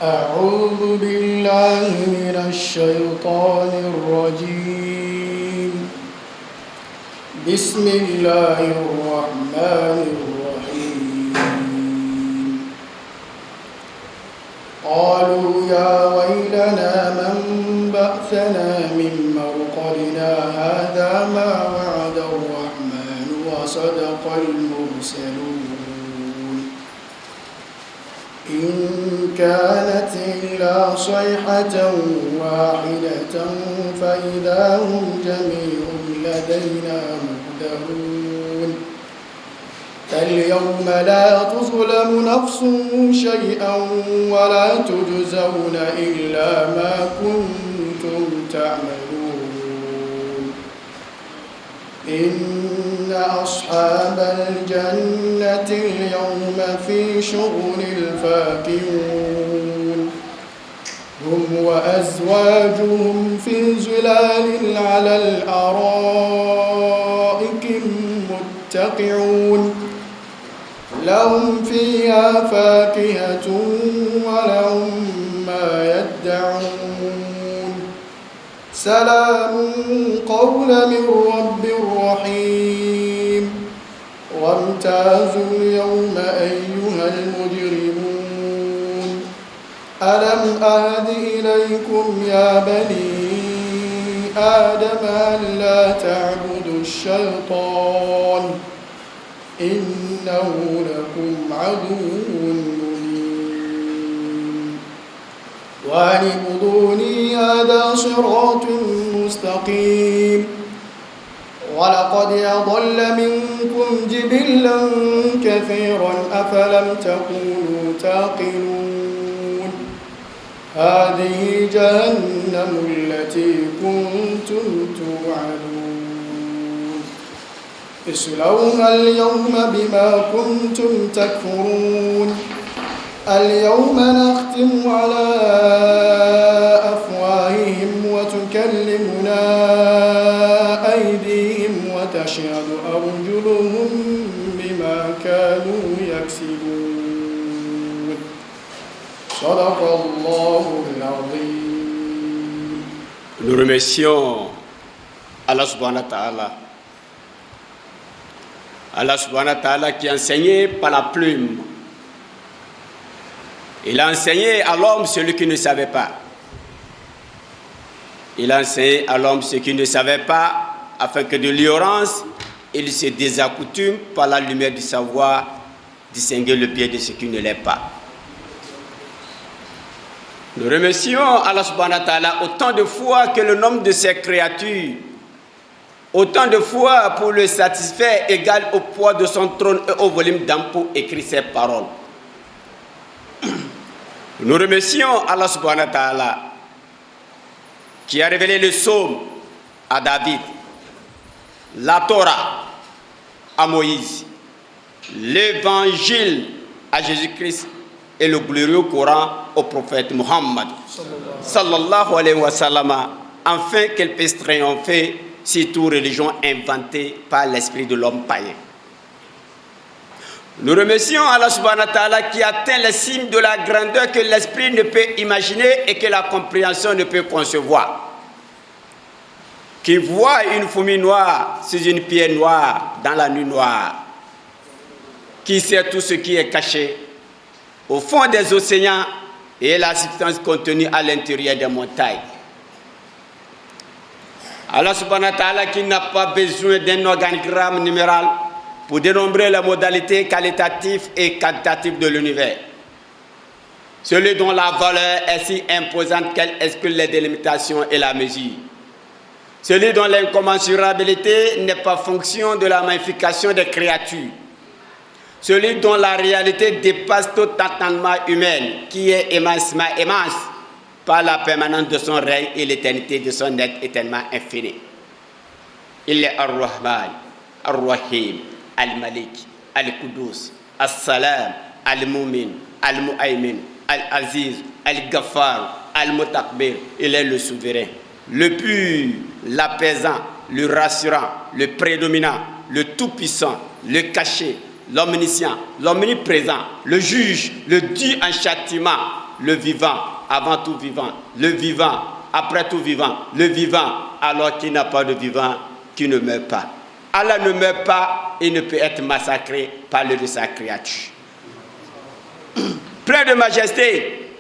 أعوذ بالله من الشيطان الرجيم. بسم الله الرحمن الرحيم. قالوا يا ويلنا من بعثنا من مرقدنا هذا ما وعد الرحمن وصدق المرسلون إن كانت إلا صيحة واحدة فإذا هم جميع لدينا محضرون اليوم لا تظلم نفس شيئا ولا تجزون إلا ما كنتم تعملون إن أصحاب الجنة اليوم في شغل فاكهون هم وأزواجهم في ظلال على الأرائك متكئون لهم فيها فاكهة ولهم ما يدعون سلام قولا من رب رحيم وامتازوا اليوم أيها المجرمون ألم أهد إليكم يا بني آدم ألا تعبدوا الشيطان إنه لكم عدو مبين وأن اعبدوني هذا صراط مستقيم ولقد أضل منكم جبلا كثيرا أفلم تكونوا تعقلون هذه جهنم التي كنتم توعدون اصلوها اليوم بما كنتم تكفرون اليوم نختم على أفواههم وتكلمنا أيديهم وتشهد أرجلهم بما كانوا يكسبون صدق الله العظيم. Nous remercions Allah subhanahu wa ta'ala. Allah subhanahu wa ta'ala qui a enseigné par la plume. Il a enseigné à l'homme celui qui ne savait pas. Il a enseigné à l'homme ce qu'il ne savait pas, afin que de l'ignorance, il se désaccoutume par la lumière du savoir, distinguer le bien de ce qui ne l'est pas. Nous remercions Allah subhanahu wa ta'ala autant de fois que le nombre de ses créatures, autant de fois pour le satisfaire égal au poids de son trône et au volume d'ampoule écrit ses paroles. Nous remercions Allah subhanahu wa ta'ala qui a révélé le psaume à David, la Torah à Moïse, l'évangile à Jésus-Christ et le glorieux Coran au prophète Muhammad sallallahu alayhi wa sallam, afin qu'elle puisse triompher sur toute religion inventée par l'esprit de l'homme païen. Nous remercions Allah subhanahu wa ta'ala qui atteint les cimes de la grandeur que l'esprit ne peut imaginer et que la compréhension ne peut concevoir. Qui voit une fourmi noire sur une pierre noire dans la nuit noire. Qui sait tout ce qui est caché au fond des océans et la substance contenue à l'intérieur des montagnes. Allah subhanahu wa ta'ala qui n'a pas besoin d'un organigramme numéral pour dénombrer les modalités qualitatives et quantitatives de l'univers. Celui dont la valeur est si imposante qu'elle exclut les délimitations et la mesure. Celui dont l'incommensurabilité n'est pas fonction de la magnification des créatures. Celui dont la réalité dépasse tout entendement humain, qui est immensément immense par la permanence de son règne et l'éternité de son être éternellement infini. Il est Ar-Rahman, Ar-Rahim, Al-Malik, Al-Qudus, Al-Salam, Al-Mumin, Al-Mu'aymin, Al-Aziz, Al-Ghaffar, Al-Mutakbir. Il est le souverain, le pur, l'apaisant, le rassurant, le prédominant, le tout-puissant, le caché, l'omniscient, l'omniprésent, le juge, le Dieu en châtiment, le vivant, avant tout vivant, le vivant, après tout vivant, le vivant, alors qu'il n'a pas de vivant, qui ne meurt pas. Allah ne meurt pas et ne peut être massacré par le de sa créature. Plein de majesté,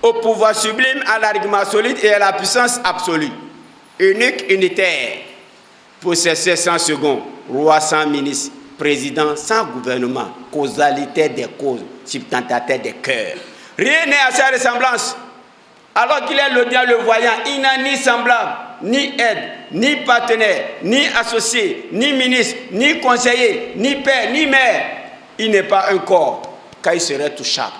au pouvoir sublime, à l'argument solide et à la puissance absolue. Unique, unitaire, possesseur sans second, roi sans ministre, président sans gouvernement, causalité des causes, substantateur des cœurs. Rien n'est à sa ressemblance. Alors qu'il est l'audient, le voyant, il n'a ni semblable, ni aide, ni partenaire, ni associé, ni ministre, ni conseiller, ni père, ni mère. Il n'est pas un corps, car il serait touchable,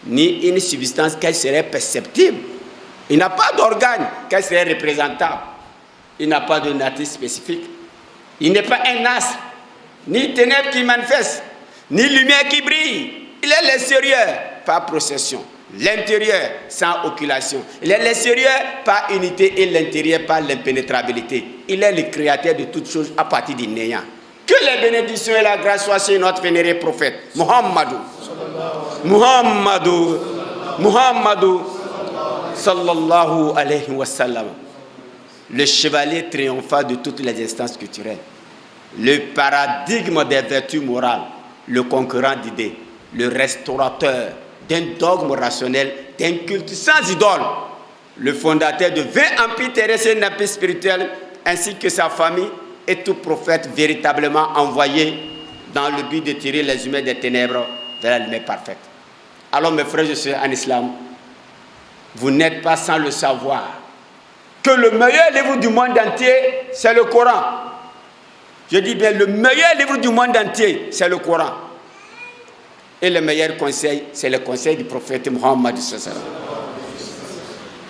ni une substance, car il serait perceptible. Il n'a pas d'organe, car il serait représentable. Il n'a pas de nature spécifique. Il n'est pas un astre, ni ténèbres qui manifestent, ni lumière qui brille. Il est l'extérieur par procession, l'intérieur sans occultation. Il est l'extérieur par unité et l'intérieur par l'impénétrabilité. Il est le créateur de toutes choses à partir du néant. Que les bénédictions et la grâce soient sur notre vénéré prophète, Muhammadou. Muhammadou. Muhammadou. Sallallahu alayhi wa sallam. Le chevalier triomphant de toutes les instances culturelles. Le paradigme des vertus morales. Le concurrent d'idées. Le restaurateur d'un dogme rationnel, d'un culte sans idole, le fondateur de 20 empires terrestres et empires spirituels, ainsi que sa famille et tout prophète véritablement envoyé dans le but de tirer les humains des ténèbres vers la lumière parfaite. Alors mes frères et sœurs en islam, vous n'êtes pas sans le savoir que le meilleur livre du monde entier, c'est le Coran. Je dis bien, le meilleur livre du monde entier, c'est le Coran. Et le meilleur conseil, c'est le conseil du prophète Muhammad.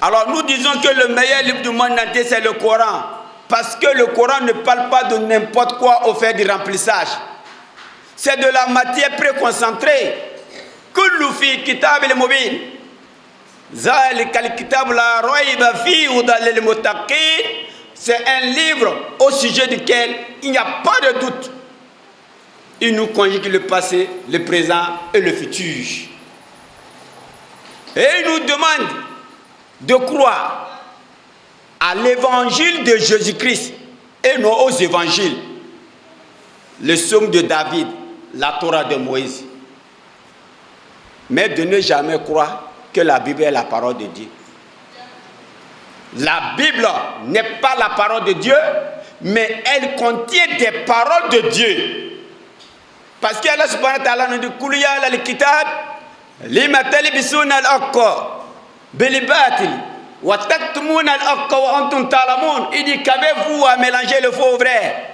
Alors nous disons que le meilleur livre du monde entier, c'est le Coran. Parce que le Coran ne parle pas de n'importe quoi au fait du remplissage. C'est de la matière préconcentrée. Kullu fi kitab al-mubin. Zalika al-kitab la rayba fi hudan lil muttaqin. C'est un livre au sujet duquel il n'y a pas de doute. Il nous conjugue le passé, le présent et le futur. Et il nous demande de croire à l'évangile de Jésus-Christ et non aux évangiles. Le psaume de David, la Torah de Moïse. Mais de ne jamais croire que la Bible est la parole de Dieu. La Bible n'est pas la parole de Dieu, mais elle contient des paroles de Dieu. Parce qu'Allah subhanahu wa ta'ala nous dit Kouliya al-kitab lima talbisuna al-haqqa bil batil wa taktumuna al-haqqa wa antum ta'lamun. Il dit qu'avez-vous à mélanger le faux au vrai?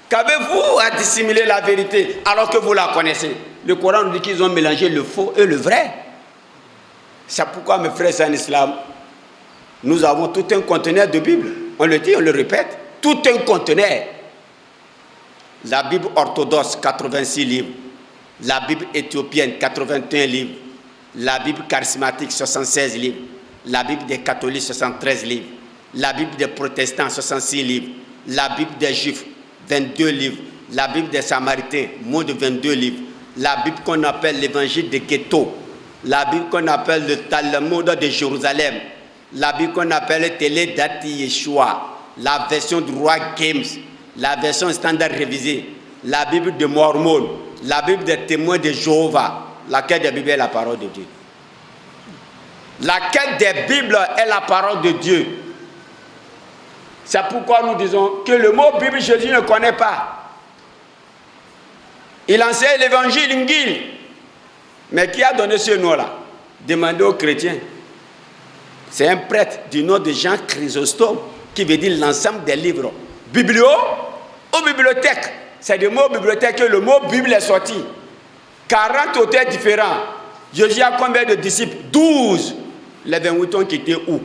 Qu'avez-vous à dissimuler la vérité alors que vous la connaissez? Le Coran nous dit qu'ils ont mélangé le faux et le vrai. C'est pourquoi mes frères en islam, nous avons tout un conteneur de Bible. On le dit, on le répète, tout un conteneur. La Bible orthodoxe, 86 livres. La Bible éthiopienne, 81 livres. La Bible charismatique, 76 livres. La Bible des catholiques, 73 livres. La Bible des protestants, 66 livres. La Bible des juifs, 22 livres. La Bible des samaritains, moins de 22 livres. La Bible qu'on appelle l'évangile de Ghetto. La Bible qu'on appelle le Talmud de Jérusalem. La Bible qu'on appelle le Télé d'Ati Yeshua. La version du roi James. La version standard révisée, la Bible de Mormon, la Bible des témoins de Jéhovah, laquelle des Bibles est la parole de Dieu. Laquelle des Bibles est la parole de Dieu. C'est pourquoi nous disons que le mot Bible, Jésus ne connaît pas. Il enseigne l'évangile Ingil. Mais qui a donné ce nom-là? Demandez aux chrétiens. C'est un prêtre du nom de Jean Chrysostome qui veut dire l'ensemble des livres. Biblio ou bibliothèque. C'est du mot bibliothèque que le mot Bible est sorti. 40 auteurs différents. Jésus a combien de disciples? 12. Les 28 ont quitté où?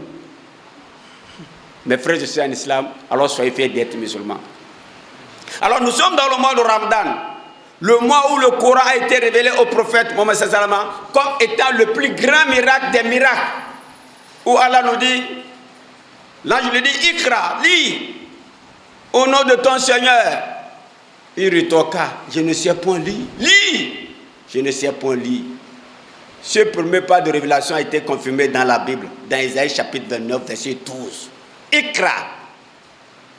Mes frères et sœurs en islam, alors soyez fiers d'être musulmans. Alors nous sommes dans le mois de Ramadan, le mois où le Coran a été révélé au prophète Mohammed sallallahu comme étant le plus grand miracle des miracles. Où Allah nous dit, l'ange lui dit, Ikra, lis. Au nom de ton Seigneur, il retoqua, je ne sais point lire. Lis, je ne sais point lire. Ce premier pas de révélation a été confirmé dans la Bible, dans Ésaïe chapitre 29, verset 12. Ikra.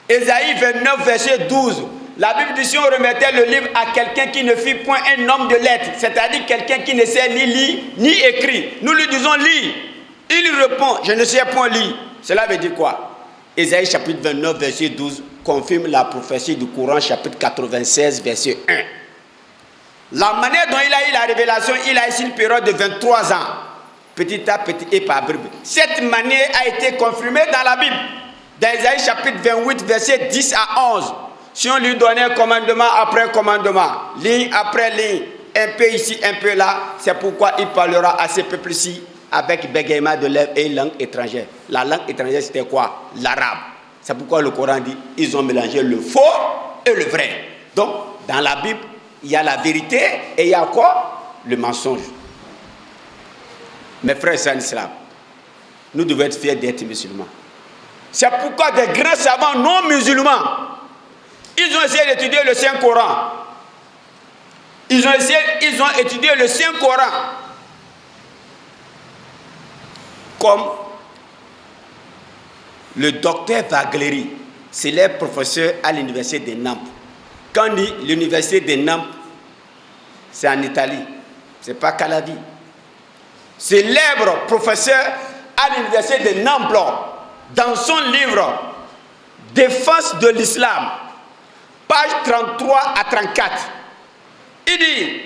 Ésaïe 29, verset 12. La Bible dit si on remettait le livre à quelqu'un qui ne fut point un homme de lettres, c'est-à-dire quelqu'un qui ne sait ni lire ni écrire. Nous lui disons lis. Il répond, je ne sais point lire. Cela veut dire quoi? Ésaïe chapitre 29, verset 12 confirme la prophétie du Coran chapitre 96, verset 1. La manière dont il a eu la révélation, il a ici une période de 23 ans. Petit à petit et par bribes. Cette manière a été confirmée dans la Bible. Dans Ésaïe chapitre 28, verset 10 à 11. Si on lui donnait un commandement après commandement, ligne après ligne, un peu ici, un peu là, c'est pourquoi il parlera à ces peuples-ci avec bégaiement de lèvres et langue étrangère. La langue étrangère, c'était quoi? L'arabe. C'est pourquoi le Coran dit ils ont mélangé le faux et le vrai. Donc, dans la Bible, il y a la vérité et il y a quoi? Le mensonge. Mes frères et sœurs en islam, nous devons être fiers d'être musulmans. C'est pourquoi des grands savants non musulmans, ils ont essayé d'étudier le Saint-Coran. Ils ont étudié le Saint-Coran. Comme le docteur Vagleri, célèbre professeur à l'université de Naples. Quand on dit l'université de Naples, c'est en Italie, c'est pas Calavi. Célèbre professeur à l'université de Naples, dans son livre Défense de l'islam, page 33 à 34, il dit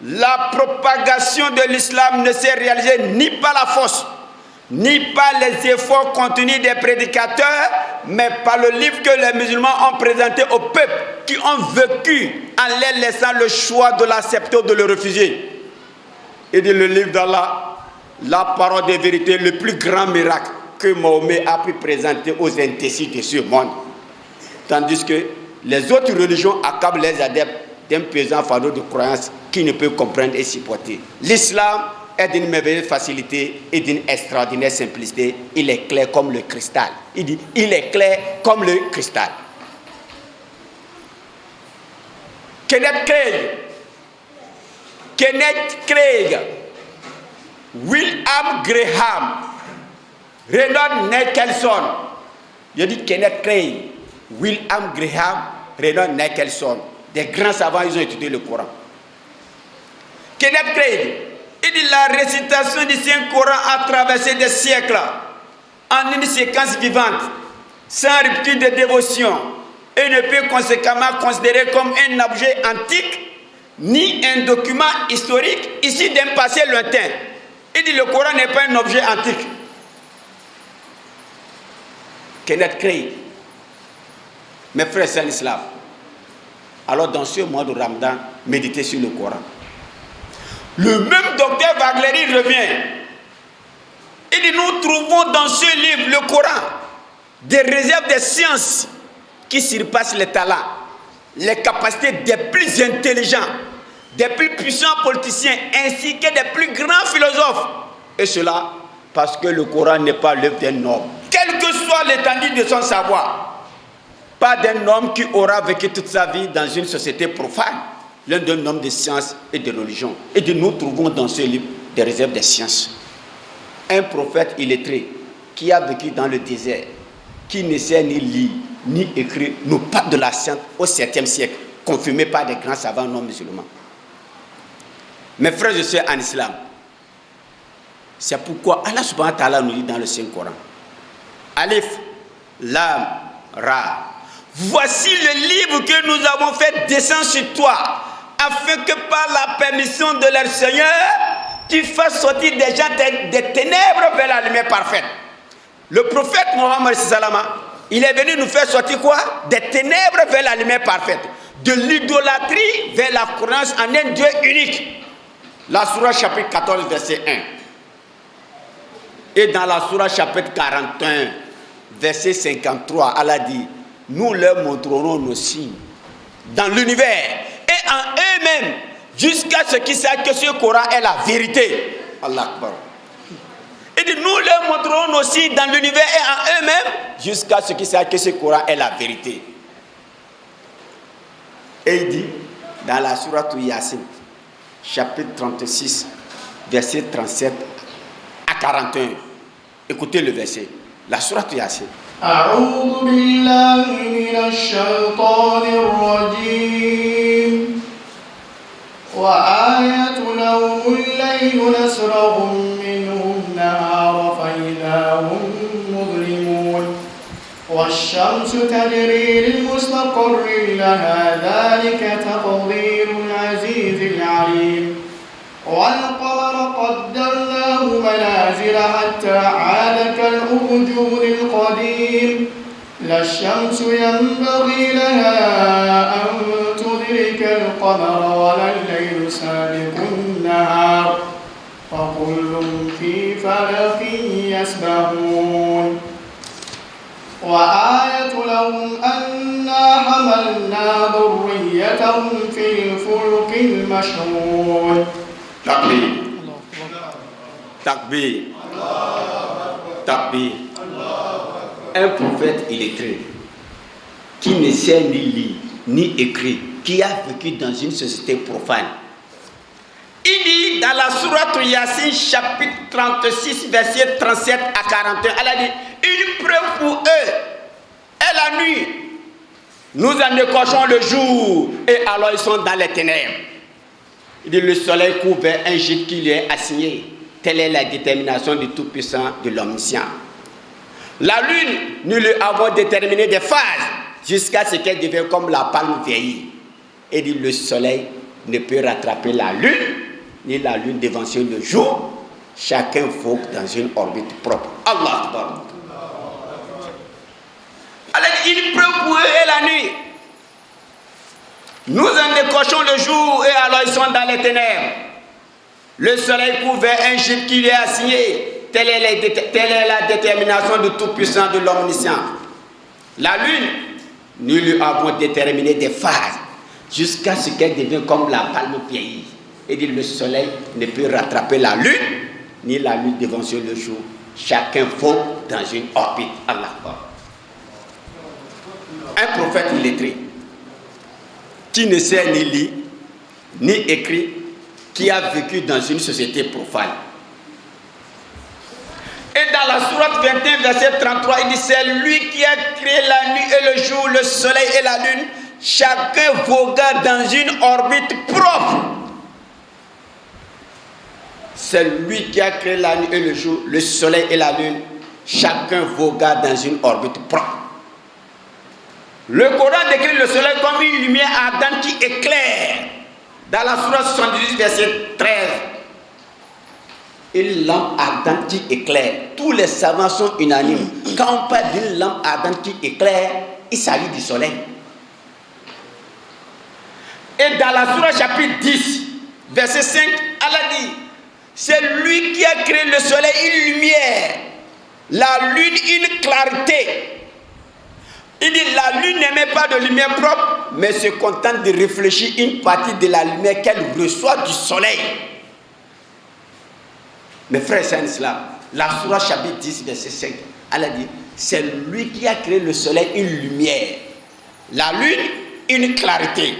la propagation de l'islam ne s'est réalisée ni par la force, ni par les efforts contenus des prédicateurs, mais par le livre que les musulmans ont présenté au peuple, qui ont vécu en leur laissant le choix de l'accepter ou de le refuser. Il dit le livre d'Allah, la parole de vérité, le plus grand miracle que Mahomet a pu présenter aux intessités de ce monde. Tandis que les autres religions accablent les adeptes d'un pesant fardeau de croyances qui ne peut comprendre et supporter. L'islam est d'une merveilleuse facilité et d'une extraordinaire simplicité. Il est clair comme le cristal. Il dit, il est clair comme le cristal. Kenneth Craig, William Graham, Reynold Nicholson. Je dis Kenneth Craig, William Graham, Reynold Nicholson. Des grands savants, ils ont étudié le Coran. Kenneth Craig, il dit la récitation du Saint-Coran a traversé des siècles en une séquence vivante, sans rupture de dévotion, et ne peut conséquemment considérer comme un objet antique, ni un document historique issu d'un passé lointain. Il dit le Coran n'est pas un objet antique. Kenneth Craig, mes frères c'est l'islam. Alors dans ce mois de Ramadan, méditez sur le Coran. Le même docteur Vagleri revient. Il dit nous trouvons dans ce livre, le Coran, des réserves de sciences qui surpassent les talents, les capacités des plus intelligents, des plus puissants politiciens, ainsi que des plus grands philosophes. Et cela parce que le Coran n'est pas l'œuvre d'un homme, quelle que soit l'étendue de son savoir. Pas d'un homme qui aura vécu toute sa vie dans une société profane, l'un d'un homme de science et de religion. Et nous trouvons dans ce livre des réserves de sciences. Un prophète illettré qui a vécu dans le désert, qui ne sait ni lire ni écrire, nous parle de la science au 7e siècle, confirmé par des grands savants non musulmans. Mes frères et sœurs en islam, c'est pourquoi Allah subhanahu wa ta'ala nous dit dans le Saint-Coran, Alif, Lam, Ra. Voici le livre que nous avons fait descendre sur toi, afin que par la permission de leur Seigneur, tu fasses sortir des gens des ténèbres vers la lumière parfaite. Le prophète Mohammed Salama, il est venu nous faire sortir quoi? Des ténèbres vers la lumière parfaite. De l'idolâtrie vers la croyance en un Dieu unique. La Sourate chapitre 14, verset 1. Et dans la Sourate chapitre 41, verset 53, Allah dit, nous leur montrerons nos signes dans l'univers et en eux-mêmes jusqu'à ce qu'ils sachent que ce Coran est la vérité. Allah Akbar. Il dit, nous leur montrerons nos signes dans l'univers et en eux-mêmes jusqu'à ce qu'ils sachent que ce Coran est la vérité. Et il dit, dans la sourate Yasin, chapitre 36, verset 37 à 41. Écoutez le verset. La sourate Yasin. أعوذ بالله من الشيطان الرجيم وآية لهم الليل نسرق منه النهار فإذا هم مظلمون والشمس تجري لمستقر لها ذلك تقدير العزيز العليم والقمر قدرناه منازل حتى عاد كالأرجون القديم لا الشمس ينبغي لها أن تدرك القمر ولا الليل سابق النهار فكل في فلك يسبحون وآية لهم أنا حملنا ذريتهم في الفلك المشحون. Takbir. Takbir. Takbir. Un prophète illettré qui ne sait ni lire ni écrire, qui a vécu dans une société profane. Il dit dans la sourate Yasin chapitre 36 verset 37 à 41, elle a dit une preuve pour eux est la nuit. Nous en décochons le jour et alors ils sont dans les ténèbres. Il dit le soleil couvre un gîte qui lui est assigné. Telle est la détermination du Tout-Puissant, de l'Omniscient. La lune, nous lui avons déterminé des phases jusqu'à ce qu'elle devienne comme la palme vieillie. Et dit le soleil ne peut rattraper la lune, ni la lune devancer le jour. Chacun vogue dans une orbite propre. Allah Akbar. Alors il prend pour eux et la nuit. Nous en décochons le jour et alors ils sont dans les ténèbres. Le soleil couvre un gîte qui lui est assigné. Telle est la détermination du Tout-Puissant, de l'Omniscient. La lune, nous lui avons déterminé des phases jusqu'à ce qu'elle devienne comme la palme vieillie. Et dit le soleil ne peut rattraper la lune, ni la lune devancer le jour. Chacun vogue dans une orbite. Allah Akbar. Un prophète illettré qui ne sait ni lire, ni écrire, qui a vécu dans une société profane. Et dans la sourate 21, verset 33, il dit c'est lui qui a créé la nuit et le jour, le soleil et la lune, chacun voguant dans une orbite propre. C'est lui qui a créé la nuit et le jour, le soleil et la lune, chacun voguant dans une orbite propre. Le Coran décrit le soleil comme une lumière ardente qui éclaire. Dans la sourate 78, verset 13. Une lampe ardente qui éclaire. Tous les savants sont unanimes. Quand on parle d'une lampe ardente qui éclaire, il s'agit du soleil. Et dans la sourate chapitre 10, verset 5, Allah dit, c'est lui qui a créé le soleil, une lumière, la lune, une clarté. Il dit la lune n'émet pas de lumière propre, mais se contente de réfléchir une partie de la lumière qu'elle reçoit du soleil. Mes frères et sœurs, la sourate chapitre 10, verset 5, elle a dit, c'est lui qui a créé le soleil, une lumière, la lune, une clarté.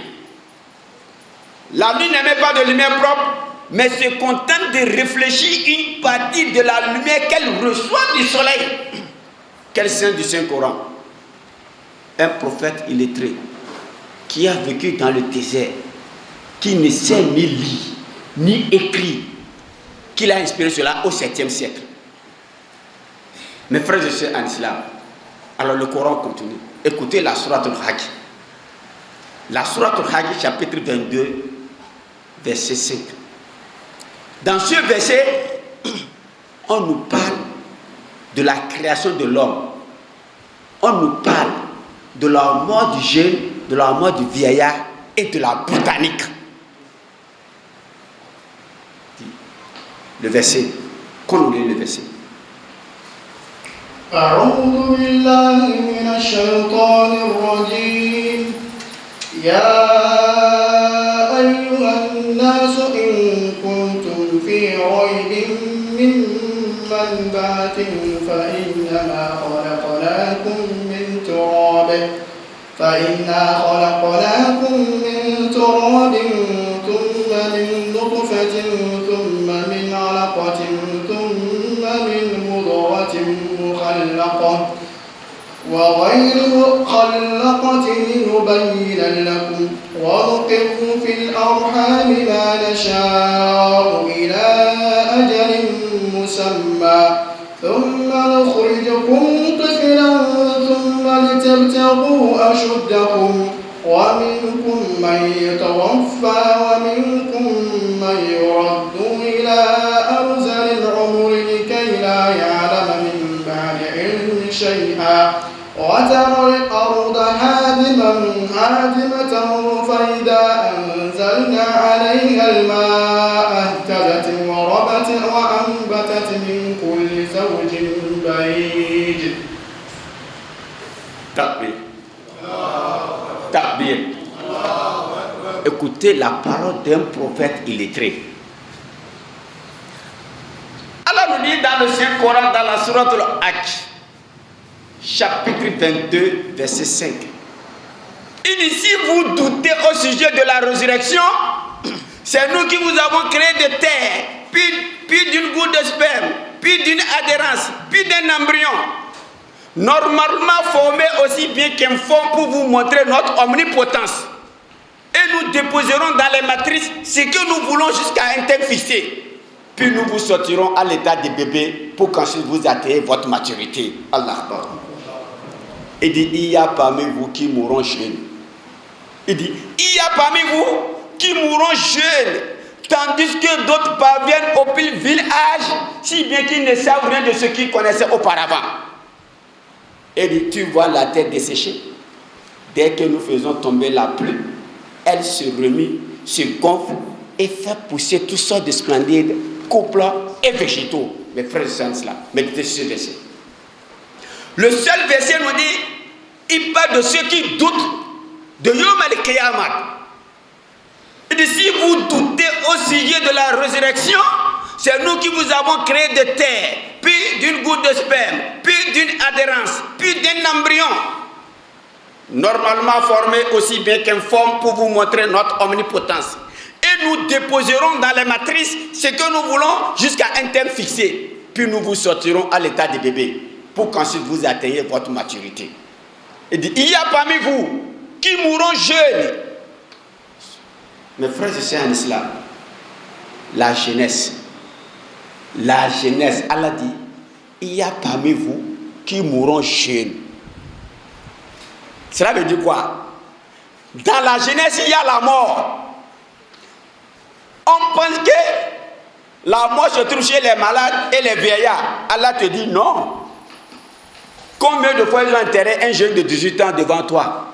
La lune n'émet pas de lumière propre, mais se contente de réfléchir une partie de la lumière qu'elle reçoit du soleil. Quel saint du Saint-Coran? Un prophète illettré qui a vécu dans le désert, qui ne sait ni lire, ni écrire, qui l'a inspiré cela au 7e siècle. Mes frères et sœurs en islam, alors le Coran continue. Écoutez la sourate Al-Hajj. La sourate Al-Hajj, chapitre 22, verset 5. Dans ce verset, on nous parle de la création de l'homme. On nous parle de la mort du jeune, de la mort du vieillard et de la botanique. Le verset, qu'on nous lit le verset. أعوذ بالله من الشيطان الرجيم يا أيها الناس إن كنتم في ريب مما بعث فإنا خلقناكم من تراب ثم من نطفة ثم من وغير مخلقة لنبين لكم ونقر في الأرحام ما نشاء إلى أجل مسمى ثم نخرجكم طفلا ثم لتبتغوا أشدكم ومنكم من يتوفى ومنكم من يرد إلى أرذل العمر لكي لا يعلم من بعد علم شيئا وترى الأرض هادمة فإذا أنزلنا عليها الماء اهتزت وربت وأنبتت من كل زوج بهيج. Takbir. Takbir. Écoutez la parole d'un prophète illettré. Allah nous dit dans le Saint-Coran, dans la sourate Al-Hajj, chapitre 22, verset 5. Il dit, si vous doutez au sujet de la résurrection, c'est nous qui vous avons créé de terre, puis d'une goutte de sperme, puis d'une adhérence, puis d'un embryon, normalement formé aussi bien qu'un fond pour vous montrer notre omnipotence. Et nous déposerons dans les matrices ce que nous voulons jusqu'à un temps fixé. Puis nous vous sortirons à l'état de bébé pour qu'ensuite vous atteignez votre maturité. Allah Akbar. Il dit, il y a parmi vous qui mourront jeunes. Il dit, il y a parmi vous qui mourront jeunes, tandis que d'autres parviennent au plus vil âge, si bien qu'ils ne savent rien de ce qu'ils connaissaient auparavant. Il dit, tu vois la terre desséchée. Dès que nous faisons tomber la pluie, elle se remue, se gonfle et fait pousser toutes sortes de splendides couples et végétaux. Mes frères et sœurs, là, méditez sur ce verset. Le seul verset nous dit, il parle de ceux qui doutent de Yom al-Qiyamah. Il dit, si vous doutez au sujet de la résurrection, c'est nous qui vous avons créé de terre, puis d'une goutte de sperme, puis d'une adhérence, puis d'un embryon, normalement formé aussi bien qu'une forme pour vous montrer notre omnipotence. Et nous déposerons dans les matrices ce que nous voulons jusqu'à un terme fixé. Puis nous vous sortirons à l'état de bébé pour qu'ensuite vous atteigniez votre maturité. Il dit, il y a parmi vous qui mourront jeunes. Mes frères et sœurs en islam, la jeunesse, Allah dit, il y a parmi vous qui mourront jeunes. Cela veut dire quoi? Dans la jeunesse, il y a la mort. On pense que la mort se trouve chez les malades et les vieillards. Allah te dit non. Combien de fois ils ont enterré un jeune de 18 ans devant toi?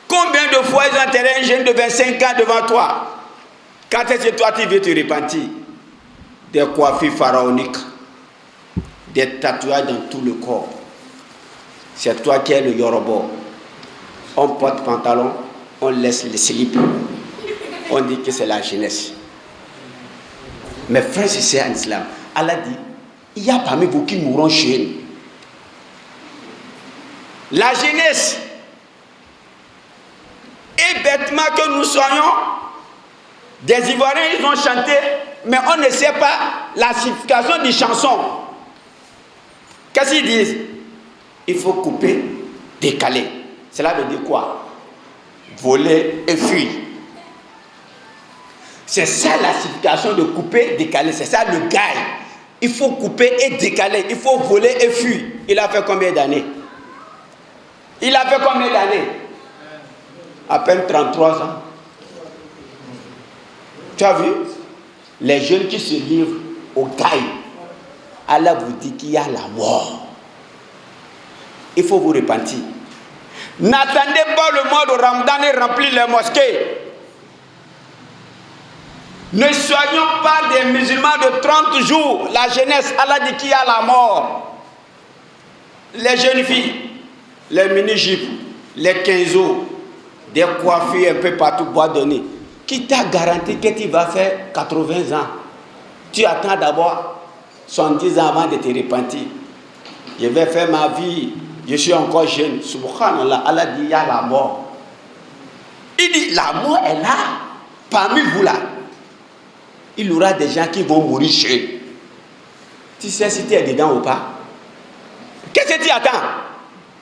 Combien de fois ils ont enterré un jeune de 25 ans devant toi? Quand est-ce que toi tu veux te repentir? Des coiffures pharaoniques, des tatouages dans tout le corps. C'est toi qui es le Yoruba. On porte pantalon, on laisse les slips. On dit que c'est la jeunesse. Mes frères et sœurs en islam, Allah dit, il y a parmi vous qui mourront jeunes. La jeunesse est bêtement que nous soyons des Ivoiriens, ils ont chanté, mais on ne sait pas la signification des chansons. Qu'est-ce qu'ils disent? Il faut couper, décaler. Cela veut dire quoi? Voler et fuir. C'est ça la signification de couper, décaler. C'est ça le gars. Il faut couper et décaler. Il faut voler et fuir. Il a fait combien d'années? Il a fait combien d'années? À peine 33 ans. Tu as vu? Les jeunes qui se livrent au gars, Allah vous dit qu'il y a la mort. Il faut vous repentir. N'attendez pas le mois de Ramadan et remplir les mosquées. Ne soyons pas des musulmans de 30 jours. La jeunesse, Allah dit qu'il y a la mort. Les jeunes filles, les mini-jupes, les quinzeaux, des coiffures un peu partout boisdonnées. Qui t'a garanti que tu vas faire 80 ans? Tu attends d'abord 70 ans avant de te repentir. Je vais faire ma vie, je suis encore jeune. Subhanallah, Allah dit il y a la mort. Il dit la mort est là, parmi vous là. Il y aura des gens qui vont mourir jeunes. Tu sais si tu es dedans ou pas? Qu'est-ce que tu attends?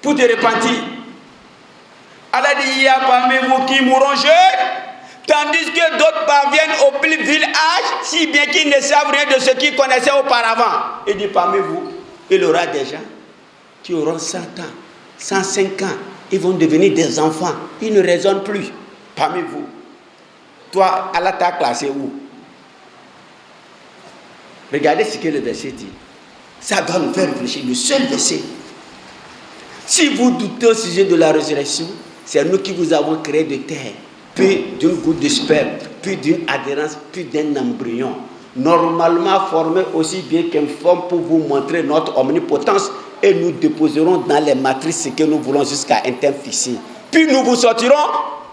pour te repentir. Allah dit, il y a parmi vous qui mourront jeunes, tandis que d'autres parviennent au plus vil âge, si bien qu'ils ne savent rien de ce qu'ils connaissaient auparavant. Il dit, parmi vous, il y aura des gens qui auront 100 ans, 105 ans, ils vont devenir des enfants, ils ne raisonnent plus. Parmi vous, toi, Allah t'a classé où? Regardez ce que le verset dit. Ça doit nous faire réfléchir, le seul verset. Si vous doutez au sujet de la résurrection, c'est nous qui vous avons créé de terre, puis d'une goutte de sperme, puis d'une adhérence, puis d'un embryon, normalement formé aussi bien qu'informe pour vous montrer notre omnipotence, et nous déposerons dans les matrices ce que nous voulons jusqu'à un temps fixé. Puis nous vous sortirons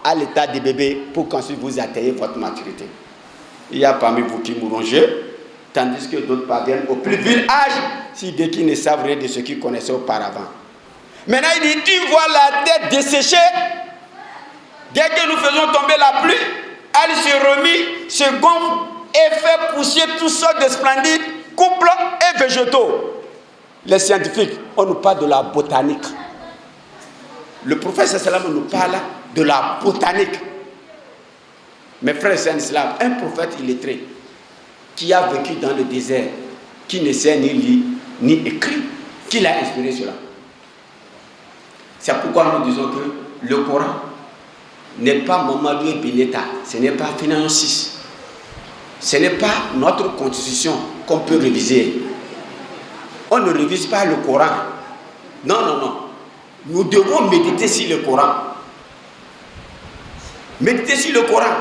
à l'état de bébé pour qu'ensuite vous atteignez votre maturité. Il y a parmi vous qui mourront jeunes, tandis que d'autres parviennent au plus vil âge, si bien qu'ils ne savent rien de ce qu'ils connaissaient auparavant. Maintenant, il dit, tu vois la terre desséchée. Dès que nous faisons tomber la pluie, elle se remit, se gonfle et fait pousser toutes sortes de splendides couples et végétaux. Les scientifiques, on nous parle de la botanique. Le prophète sallam nous parle de la botanique. Mes frères et sœurs en islam, un prophète illettré qui a vécu dans le désert, qui ne sait ni lire ni écrire, qui l'a inspiré cela. C'est pourquoi nous disons que le Coran n'est pas Mamadou Beneta, ce n'est pas Financier 6. Ce n'est pas notre constitution qu'on peut réviser. On ne révise pas le Coran. Non, non, non. Nous devons méditer sur le Coran. Méditer sur le Coran.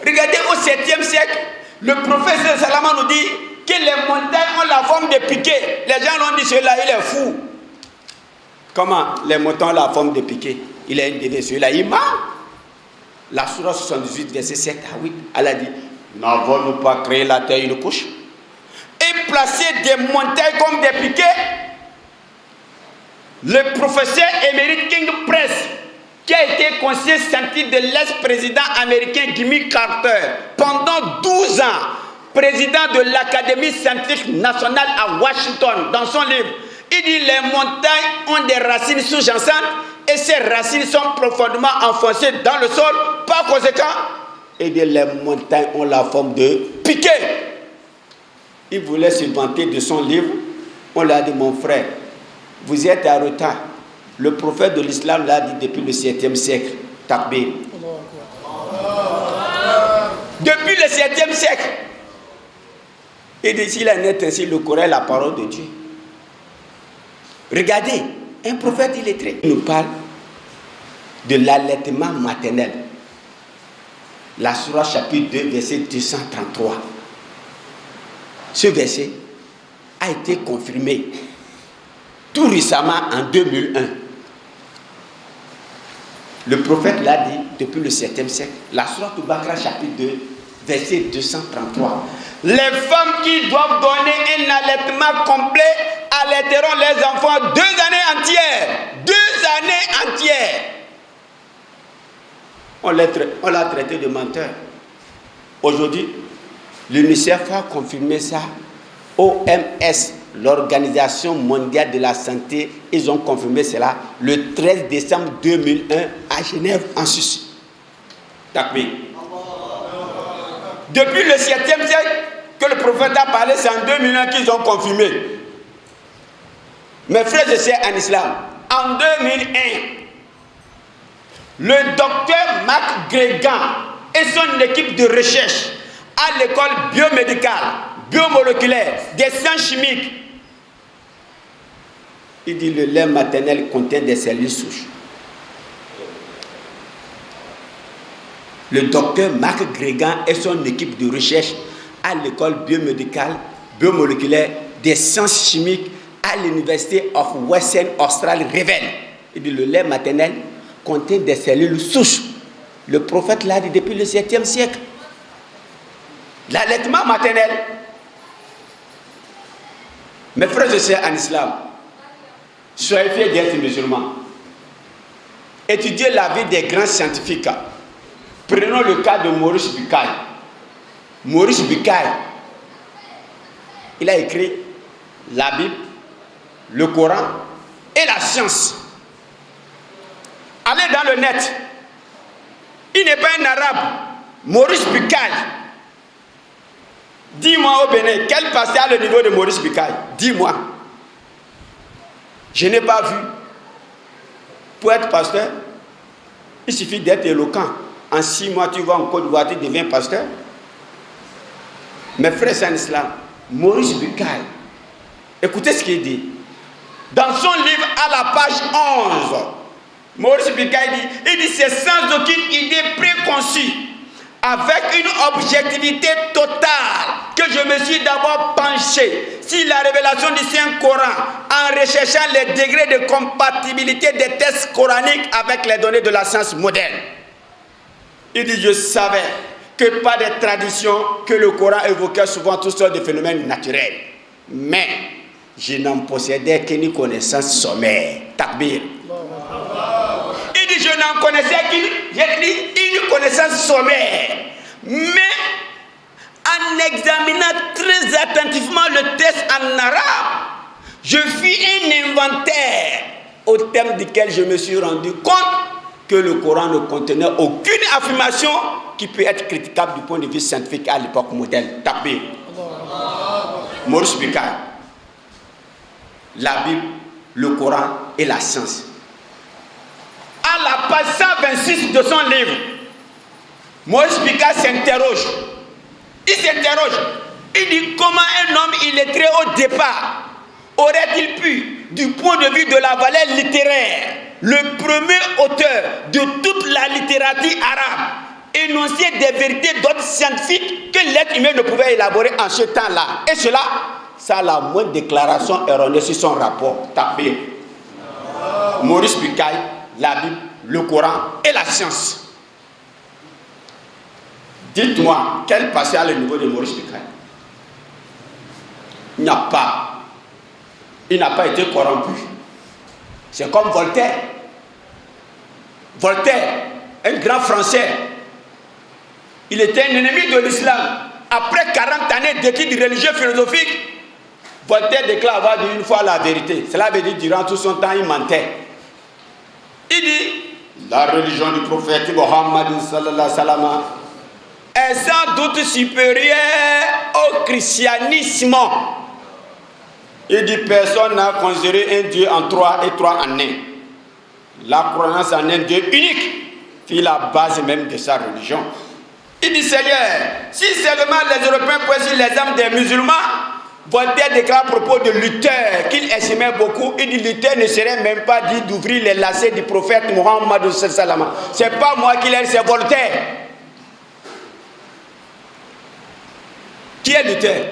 Regardez au 7e siècle, le prophète Salama nous dit que les montagnes ont la forme de piquets. Les gens l'ont dit, celui-là, il est fou. Comment les montagnes ont la forme de piquets? Il a une idée, celui-là, il ment. La sourate 78, verset 7 à 8, elle a dit, n'avons-nous pas créé la terre une couche et placé des montagnes comme des piquets? Le professeur émérite King Press, qui a été conseiller scientifique de l'ex-président américain Jimmy Carter pendant 12 ans, président de l'Académie scientifique nationale à Washington, dans son livre, il dit les montagnes ont des racines sous-jacentes et ces racines sont profondément enfoncées dans le sol. Par conséquent, il dit les montagnes ont la forme de piquets. Il voulait se vanter de son livre. On lui a dit, mon frère, vous êtes en retard. Le prophète de l'islam l'a dit depuis le 7e siècle. Takbir. Depuis le 7e siècle. Il dit, s'il en est ainsi, le Coran est la parole de Dieu. Regardez, un prophète illettré nous parle de l'allaitement maternel. La sourate chapitre 2, verset 233. Ce verset a été confirmé tout récemment en 2001. Le prophète l'a dit depuis le 7e siècle. La sourate Al-Baqarah chapitre 2, verset 233. Les femmes qui doivent donner un allaitement complet allaiteront les enfants 2 années entières. 2 années entières. On l'a traité de menteur. Aujourd'hui, l'UNICEF a confirmé ça. OMS, l'Organisation mondiale de la santé, ils ont confirmé cela le 13 décembre 2001 à Genève, en Suisse. Takbir. Depuis le 7e siècle que le prophète a parlé, c'est en 2001 qu'ils ont confirmé. Mes frères et sœurs en islam, en 2001, le docteur Mark Gregan et son équipe de recherche à l'école biomédicale, biomoléculaire, des sciences chimiques, il dit le lait maternel contient des cellules souches. Le docteur Mark Gregan et son équipe de recherche à l'école biomédicale, biomoléculaire, des sciences chimiques à l'université of Western Australia révèlent. Il dit le lait maternel contient des cellules souches. Le prophète l'a dit depuis le 7e siècle. L'allaitement maternel. Mes frères et sœurs en islam, soyez fiers d'être musulmans. Étudiez la vie des grands scientifiques. Prenons le cas de Maurice Bucaille. Maurice Bucaille, il a écrit la Bible, le Coran et la science. Allez dans le net. Il n'est pas un arabe. Maurice Bucaille. Dis-moi au Bénin, quel pasteur a le niveau de Maurice Bucaille? Dis-moi. Je n'ai pas vu. Pour être pasteur, il suffit d'être éloquent. En 6 mois, tu vas en Côte d'Ivoire, tu deviens pasteur. Mes frères, c'est un islam. Maurice Bucaille. Écoutez ce qu'il dit. Dans son livre, à la page 11, Maurice Bucaille dit, il dit, c'est sans aucune idée préconçue, avec une objectivité totale, que je me suis d'abord penché sur la révélation du Saint-Coran en recherchant les degrés de compatibilité des textes coraniques avec les données de la science moderne. Il dit, je savais que par des traditions que le Coran évoquait souvent toutes sortes de phénomènes naturels. Mais je n'en possédais qu'une connaissance sommaire. Takbir. Il dit, je n'en connaissais qu'une connaissance sommaire. Mais en examinant très attentivement le texte en arabe, je fis un inventaire au terme duquel je me suis rendu compte que le Coran ne contenait aucune affirmation qui peut être critiquable du point de vue scientifique à l'époque moderne. Takbir. Maurice Bucaille. La Bible, le Coran et la science. À la page 126 de son livre, Maurice Bucaille s'interroge. Il s'interroge. Il dit comment un homme illettré au départ aurait-il pu, du point de vue de la valeur littéraire, le premier auteur de toute la littérature arabe, énoncer des vérités d'ordre scientifique que l'être humain ne pouvait élaborer en ce temps-là. Et cela, ça a la moindre déclaration erronée sur son rapport. Tapé. Maurice Bucaille, la Bible, le Coran et la science. Dites-moi, quel passé à le niveau de Maurice Bucaille? Il n'y a pas. Il n'a pas été corrompu. C'est comme Voltaire. Voltaire, un grand Français. Il était un ennemi de l'islam. Après 40 années d'études religieuses philosophiques, Voltaire déclare avoir dit une fois la vérité. Cela veut dire durant tout son temps, il mentait. Il dit, la religion du prophète Mohammed sallallahu alayhi wa sallam est sans doute supérieure au christianisme. Il dit, personne n'a considéré un Dieu en trois et trois en un. La croyance en un Dieu unique fut la base même de sa religion. Il dit, Seigneur, si seulement les Européens possèdent les âmes des musulmans, Voltaire déclare à propos de Luther, qu'il estimait beaucoup. Il dit, Luther ne serait même pas dit d'ouvrir les lacets du prophète Mohammed sallallahu alayhi wa sallam. C'est pas moi qui l'ai, c'est Voltaire. Qui est Luther?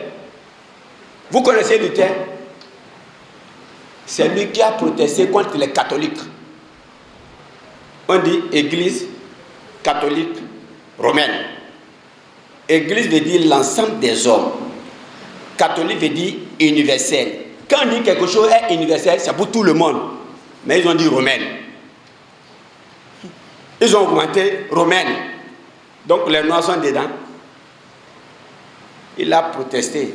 Vous connaissez Luther? C'est lui qui a protesté contre les catholiques. On dit Église catholique romaine. Église veut dire l'ensemble des hommes. Catholique veut dire universel. Quand on dit quelque chose est universel, c'est pour tout le monde. Mais ils ont dit romaine. Ils ont augmenté romaine. Donc les noirs sont dedans. Il a protesté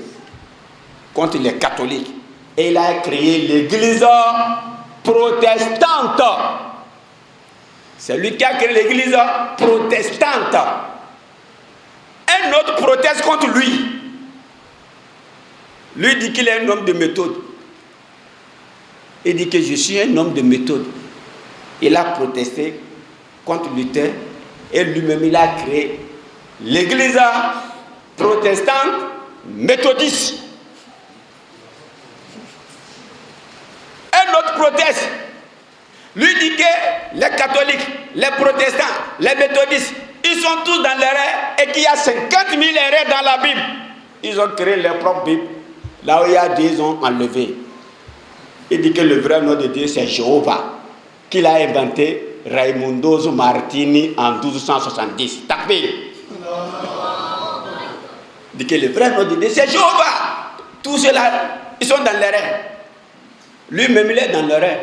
contre les catholiques. Et il a créé l'église protestante. C'est lui qui a créé l'église protestante. Un autre proteste contre lui. Lui dit qu'il est un homme de méthode. Il dit que je suis un homme de méthode. Il a protesté contre Luther et lui-même il a créé l'église protestante méthodiste. Un autre proteste. Lui dit que les catholiques, les protestants, les méthodistes, ils sont tous dans l'erreur et qu'il y a 50 000 erreurs dans la Bible. Ils ont créé leur propre Bible. Là où il y a Dieu, ils ont enlevé. Il dit que le vrai nom de Dieu, c'est Jéhovah, qu'il a inventé Raimundo Martini en 1270. Tapez. Il dit que le vrai nom de Dieu, c'est Jéhovah. Tous ceux-là, ils sont dans l'erreur. Lui-même, il est dans l'erreur.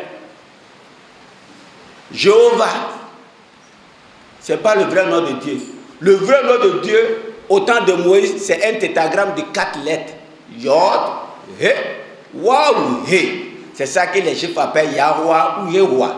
Jéhovah, ce n'est pas le vrai nom de Dieu. Le vrai nom de Dieu, au temps de Moïse, c'est un tétragramme de 4 lettres. Yod, He, Waou, He. C'est ça que les Juifs appellent Yahoua ou Yehoua.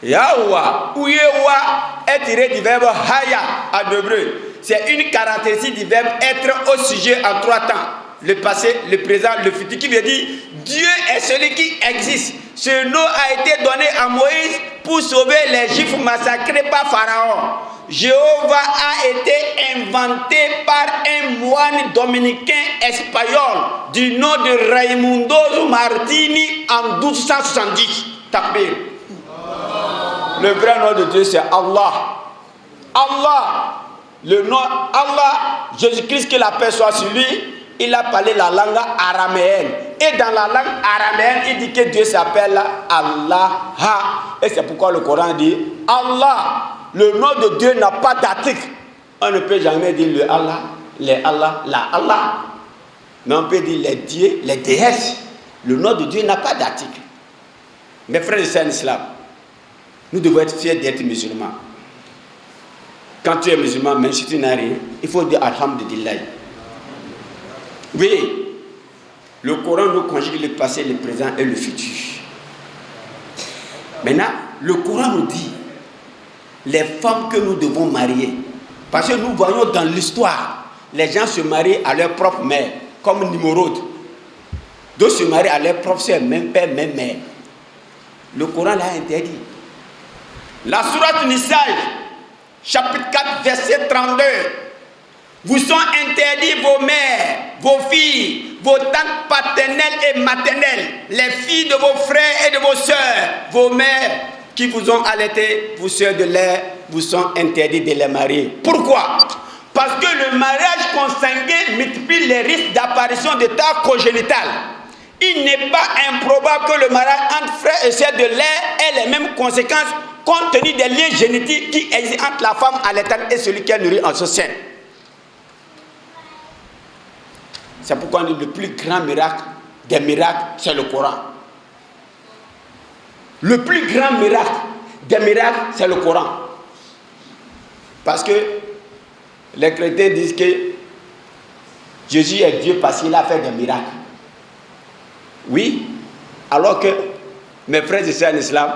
Yahoua ou Yehoua est tiré du verbe Haya en hébreu. C'est une caractéristique du verbe être au sujet en 3 temps. Le passé, le présent, le futur, qui veut dire Dieu est celui qui existe. Ce nom a été donné à Moïse pour sauver les Juifs massacrés par Pharaon. Jéhovah a été inventé par un moine dominicain espagnol du nom de Raimundo Martini en 1270. Tapez. Le vrai nom de Dieu c'est Allah. Allah. Le nom Allah, Jésus-Christ, que la paix soit sur lui, il a parlé la langue araméenne. Et dans la langue araméenne, il dit que Dieu s'appelle Allah. Et c'est pourquoi le Coran dit Allah. Le nom de Dieu n'a pas d'article. On ne peut jamais dire le Allah, les Allah, la Allah. Mais on peut dire les dieux, les déesses. Le nom de Dieu n'a pas d'article. Mes frères et sœurs en islam, nous devons être fiers d'être musulmans. Quand tu es musulman, même si tu n'as rien, il faut dire Alhamdulillah. Oui, le Coran nous conjugue le passé, le présent et le futur. Maintenant, le Coran nous dit les femmes que nous devons marier. Parce que nous voyons dans l'histoire, les gens se marient à leur propre mère, comme Nimrod. D'autres se marient à leur propre soeur, même père, même mère. Le Coran l'a interdit. La sourate Nisa, chapitre 4, verset 32. Vous sont interdits vos mères, vos filles, vos tantes paternelles et maternelles, les filles de vos frères et de vos sœurs, vos mères qui vous ont allaité, vos sœurs de lait, vous sont interdits de les marier. Pourquoi? Parce que le mariage consanguin multiplie les risques d'apparition de tares congénitales. Il n'est pas improbable que le mariage entre frères et sœurs de lait ait les mêmes conséquences compte tenu des liens génétiques qui existent entre la femme allaitante et celui qui est nourri en son sein. C'est pourquoi on dit le plus grand miracle des miracles, c'est le Coran. Le plus grand miracle des miracles, c'est le Coran. Parce que les chrétiens disent que Jésus est Dieu parce qu'il a fait des miracles. Oui, alors que mes frères et sœurs en islam,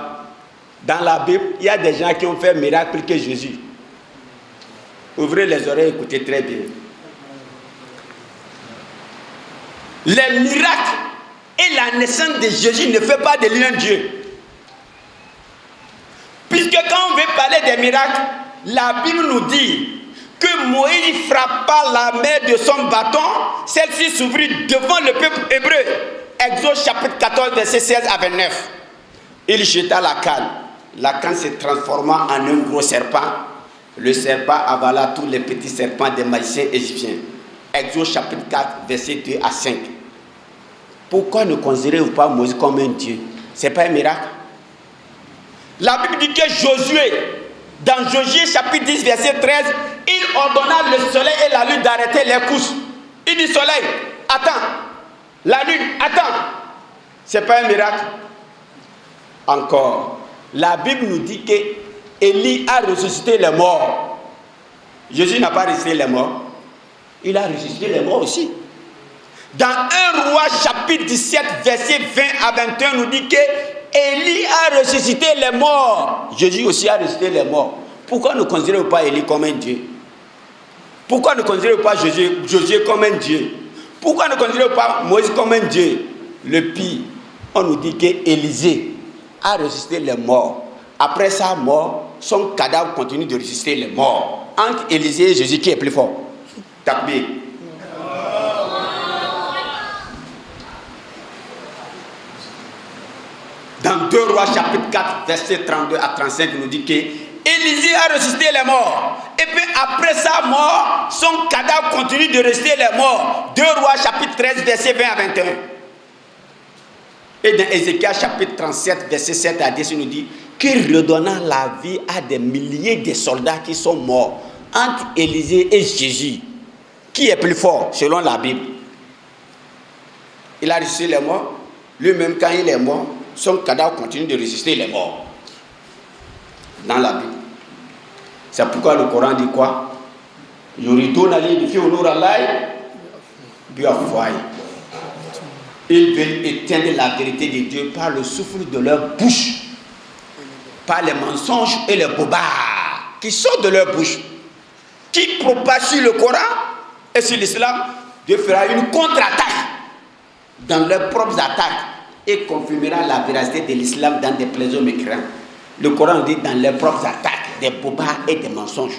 dans la Bible, il y a des gens qui ont fait miracle plus que Jésus. Ouvrez les oreilles, écoutez très bien. Les miracles et la naissance de Jésus ne font pas de lui un Dieu. Puisque quand on veut parler des miracles, la Bible nous dit que Moïse frappa la mer de son bâton, celle-ci s'ouvrit devant le peuple hébreu. Exode chapitre 14, verset 16 à 29. Il jeta la canne. La canne se transforma en un gros serpent. Le serpent avala tous les petits serpents des magiciens égyptiens. Exode chapitre 4, verset 2 à 5. Pourquoi ne considérez-vous pas Moïse comme un Dieu? Ce n'est pas un miracle. La Bible dit que Josué, dans Josué chapitre 10, verset 13, il ordonna le soleil et la lune d'arrêter les courses. Il dit soleil, attends. La lune, attends. Ce n'est pas un miracle. Encore, la Bible nous dit que Élie a ressuscité les morts. Jésus n'a pas ressuscité les morts. Il a ressuscité les morts aussi. Dans 1 Roi chapitre 17, verset 20 à 21, nous dit que Élie a ressuscité les morts. Jésus aussi a ressuscité les morts. Pourquoi ne considérez-vous pas Élie comme un Dieu? Pourquoi ne considérez-vous pas Josué comme un Dieu? Pourquoi ne considérez-vous pas Moïse comme un Dieu? Le pire, on nous dit qu'Élisée a ressuscité les morts. Après sa mort, son cadavre continue de ressusciter les morts. Entre Élisée et Jésus, qui est plus fort? Takbir. Dans 2 Rois chapitre 4, verset 32 à 35, il nous dit que Élisée a ressuscité les morts. Et puis après sa mort, son cadavre continue de ressusciter les morts. 2 Rois chapitre 13, verset 20 à 21. Et dans Ézéchiel chapitre 37, verset 7 à 10, il nous dit qu'il redonna la vie à des milliers de soldats qui sont morts. Entre Élisée et Jésus, qui est plus fort selon la Bible? Il a ressuscité les morts. Lui-même, quand il est mort, son cadavre continue de ressusciter les morts. Dans la Bible. C'est pourquoi le Coran dit quoi? Ils veulent éteindre la vérité de Dieu par le souffle de leur bouche, par les mensonges et les bobards qui sortent de leur bouche, qui propagent sur le Coran et sur l'islam. Dieu fera une contre-attaque dans leurs propres attaques et confirmera la véracité de l'islam dans des plaisirs mécréants. Le Coran dit dans leurs propres attaques, des bobards et des mensonges.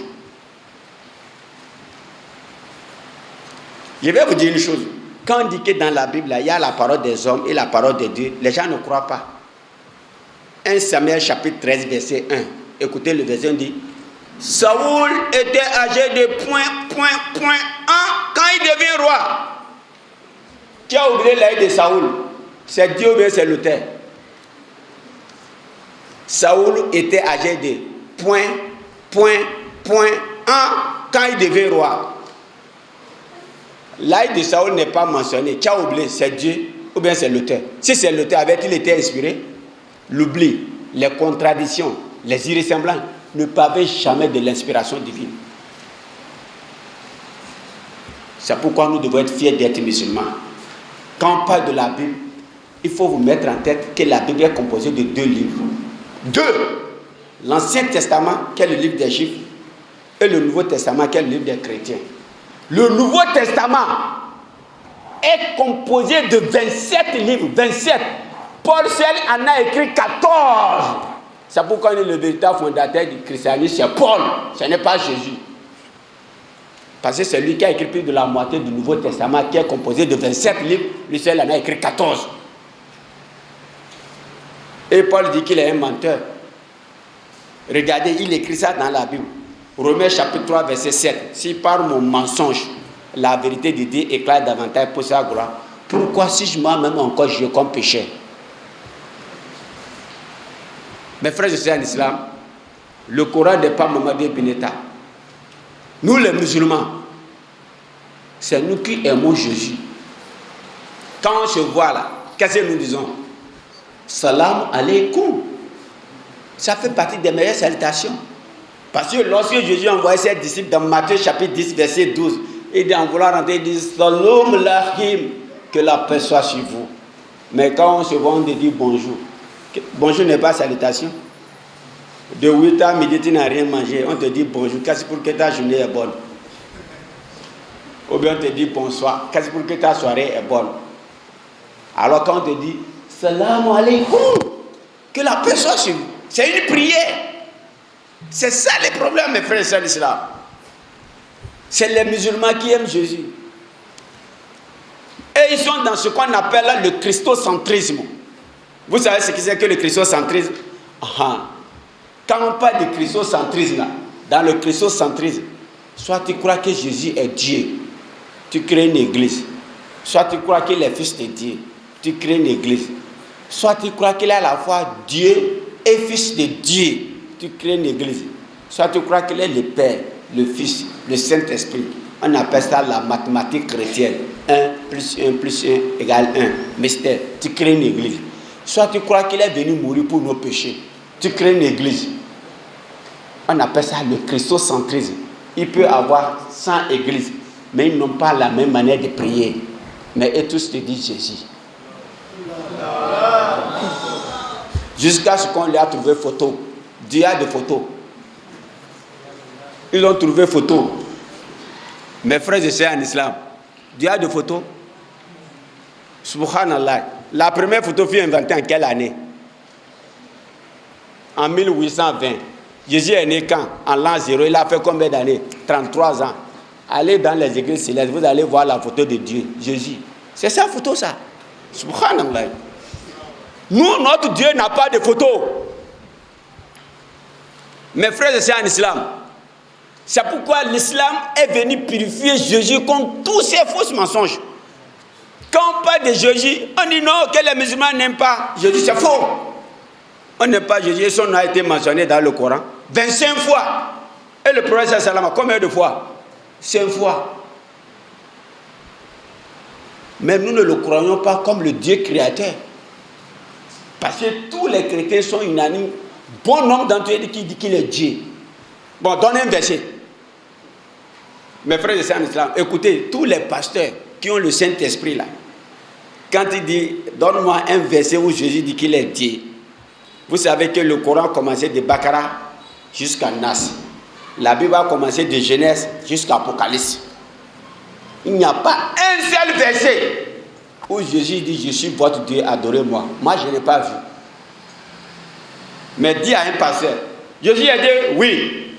Je vais vous dire une chose. Quand on dit que dans la Bible, il y a la parole des hommes et la parole de Dieu, les gens ne croient pas. 1 Samuel chapitre 13, verset 1. Écoutez le verset, on dit: Saoul était âgé de point 1 quand il devient roi. Qui a oublié l'âge de Saoul? C'est Dieu ou bien c'est l'auteur? Saoul était âgé de point 1 quand il devient roi. L'âge de Saoul n'est pas mentionné. Qui a oublié? C'est Dieu ou bien c'est l'auteur? Si c'est l'auteur, avait-il été inspiré? L'oubli, les contradictions, les irressemblances ne pavaient jamais de l'inspiration divine. C'est pourquoi nous devons être fiers d'être musulmans. Quand on parle de la Bible, il faut vous mettre en tête que la Bible est composée de 2 livres. 2. L'Ancien Testament, qui est le livre des Juifs, et le Nouveau Testament, qui est le livre des chrétiens. Le Nouveau Testament est composé de 27 livres. 27. Paul seul en a écrit 14. C'est pourquoi il est le véritable fondateur du christianisme, c'est Paul. Ce n'est pas Jésus. Parce que c'est lui qui a écrit plus de la moitié du Nouveau Testament, qui est composé de 27 livres. Lui seul en a écrit 14. Et Paul dit qu'il est un menteur. Regardez, il écrit ça dans la Bible. Romains chapitre 3, verset 7. Si par mon mensonge, la vérité de Dieu éclate davantage pour sa gloire, pourquoi si je m'en même encore je comme pécheur? Mes frères et sœurs en islam, le Coran n'est pas Mohammed bin État. Nous les musulmans, c'est nous qui aimons Jésus. Quand on se voit là, qu'est-ce que nous disons? Salam alaikum. Ça fait partie des meilleures salutations. Parce que lorsque Jésus envoyait ses disciples dans Matthieu chapitre 10, verset 12, il dit en voulant rentrer, il dit Salam alaikum, que la paix soit sur vous. Mais quand on se voit, on te dit bonjour. Bonjour n'est pas salutation. De 8h à midi, tu n'as rien mangé. On te dit bonjour. Qu'est-ce pour que ta journée est bonne? Ou bien on te dit bonsoir. Qu'est-ce pour que ta soirée est bonne? Alors quand on te dit salam alaikum, que la paix soit sur vous. C'est une prière. C'est ça le problème, mes frères et sœurs d'islam. C'est les musulmans qui aiment Jésus. Et ils sont dans ce qu'on appelle le christocentrisme. Vous savez ce que c'est que le christocentrisme? Quand on parle de christocentrisme, dans le christocentrisme, soit tu crois que Jésus est Dieu, tu crées une église. Soit tu crois qu'il est fils de Dieu, tu crées une église. Soit tu crois qu'il est à la fois Dieu et fils de Dieu, tu crées une église. Soit tu crois qu'il est le Père, le Fils, le Saint-Esprit. On appelle ça la mathématique chrétienne. 1 plus 1 plus 1 égale 1. Mystère, tu crées une église. Soit tu crois qu'il est venu mourir pour nos péchés, tu crées une église. On appelle ça le christocentrisme. Il peut y avoir 100 églises, mais ils n'ont pas la même manière de prier. Mais eux tous te disent Jésus. Jusqu'à ce qu'on lui a trouvé photo. Dieu a des photos. Ils ont trouvé photo. Mes frères et sœurs en islam, Dieu a des photos. Subhanallah. La première photo fut inventée en quelle année? En 1820. Jésus est né quand? En l'an 0. Il a fait combien d'années? 33 ans. Allez dans les églises célestes, vous allez voir la photo de Dieu, Jésus. C'est sa photo, ça. Subhanallah. Nous, notre Dieu n'a pas de photo. Mes frères et sœurs en islam, c'est pourquoi l'islam est venu purifier Jésus contre tous ces faux mensonges. Quand on parle de Jésus, on dit non, que les musulmans n'aiment pas Jésus, c'est faux. On n'aime pas Jésus, son nom a été mentionné dans le Coran 25 fois. Et le prophète sallallahu combien de fois? 5 fois. Mais nous ne le croyons pas comme le Dieu créateur. Parce que tous les chrétiens sont unanimes. Bon nombre d'entre eux qui dit qu'il est Dieu. Bon, donnez un verset. Mes frères et sœurs en islam, écoutez, tous les pasteurs qui ont le Saint-Esprit là, Quand il dit, donne-moi un verset où Jésus dit qu'il est Dieu. Vous savez que le Coran commençait de Bakara jusqu'à Nas. La Bible a commencé de Genèse jusqu'à Apocalypse. Il n'y a pas un seul verset où Jésus dit, je suis votre Dieu, adorez-moi. Moi, je n'ai pas vu. Mais dis à un pasteur, Jésus a dit, oui,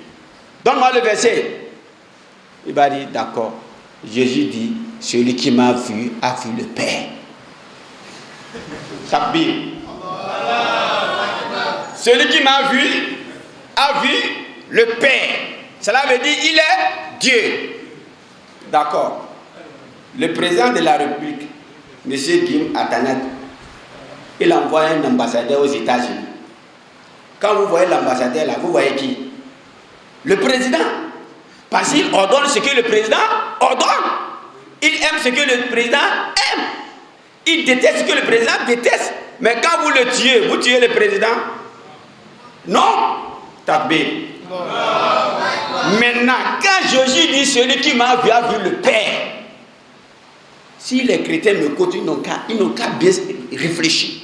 donne-moi le verset. Il va dire, d'accord. Jésus dit, celui qui m'a vu a vu le Père. Takbir. Celui qui m'a vu a vu le Père. Cela veut dire il est Dieu. D'accord. Le président de la République, M. Guillaume Atanat, il envoie un ambassadeur aux États-Unis. Quand vous voyez l'ambassadeur là, vous voyez qui? Le président. Parce qu'il ordonne ce que le président ordonne. Il aime ce que le président aime. Il déteste ce que le président déteste. Mais quand vous le tuez, vous tuez le président? Non. Takbir. Maintenant, quand Jésus dit celui qui m'a vu a vu le Père, si les chrétiens me côtoient, ils n'ont qu'à bien réfléchir.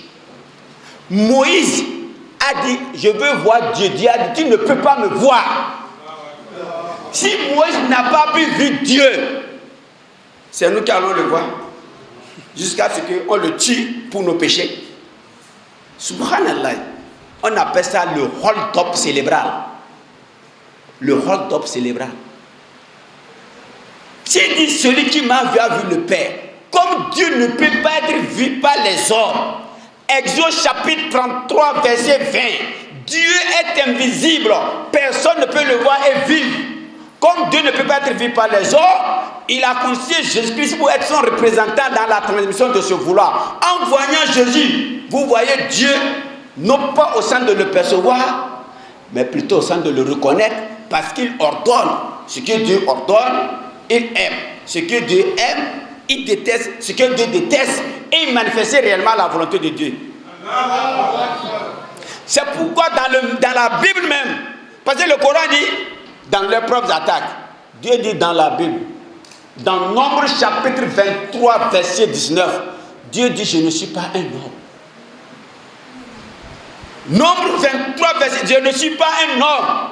Moïse a dit, je veux voir Dieu. Dieu a dit, tu ne peux pas me voir. Si Moïse n'a pas pu voir Dieu, c'est nous qui allons le voir. Jusqu'à ce qu'on le tue pour nos péchés. Subhanallah. On appelle ça le hold-up cérébral. Le hold-up cérébral. S'il dit celui qui m'a vu a vu le Père, comme Dieu ne peut pas être vu par les hommes. Exode chapitre 33 verset 20. Dieu est invisible. Personne ne peut le voir et vivre. Comme Dieu ne peut pas être vu par les hommes, il a constitué Jésus-Christ pour être son représentant dans la transmission de ce vouloir. En voyant Jésus, vous voyez Dieu, non pas au sens de le percevoir, mais plutôt au sens de le reconnaître, parce qu'il ordonne ce que Dieu ordonne, il aime. Ce que Dieu aime, il déteste ce que Dieu déteste, et il manifeste réellement la volonté de Dieu. C'est pourquoi dans la Bible même, parce que le Coran dit, dans leurs propres attaques, Dieu dit dans la Bible, dans Nombre chapitre 23 verset 19, Dieu dit, je ne suis pas un homme. Nombre 23 verset, je ne suis pas un homme.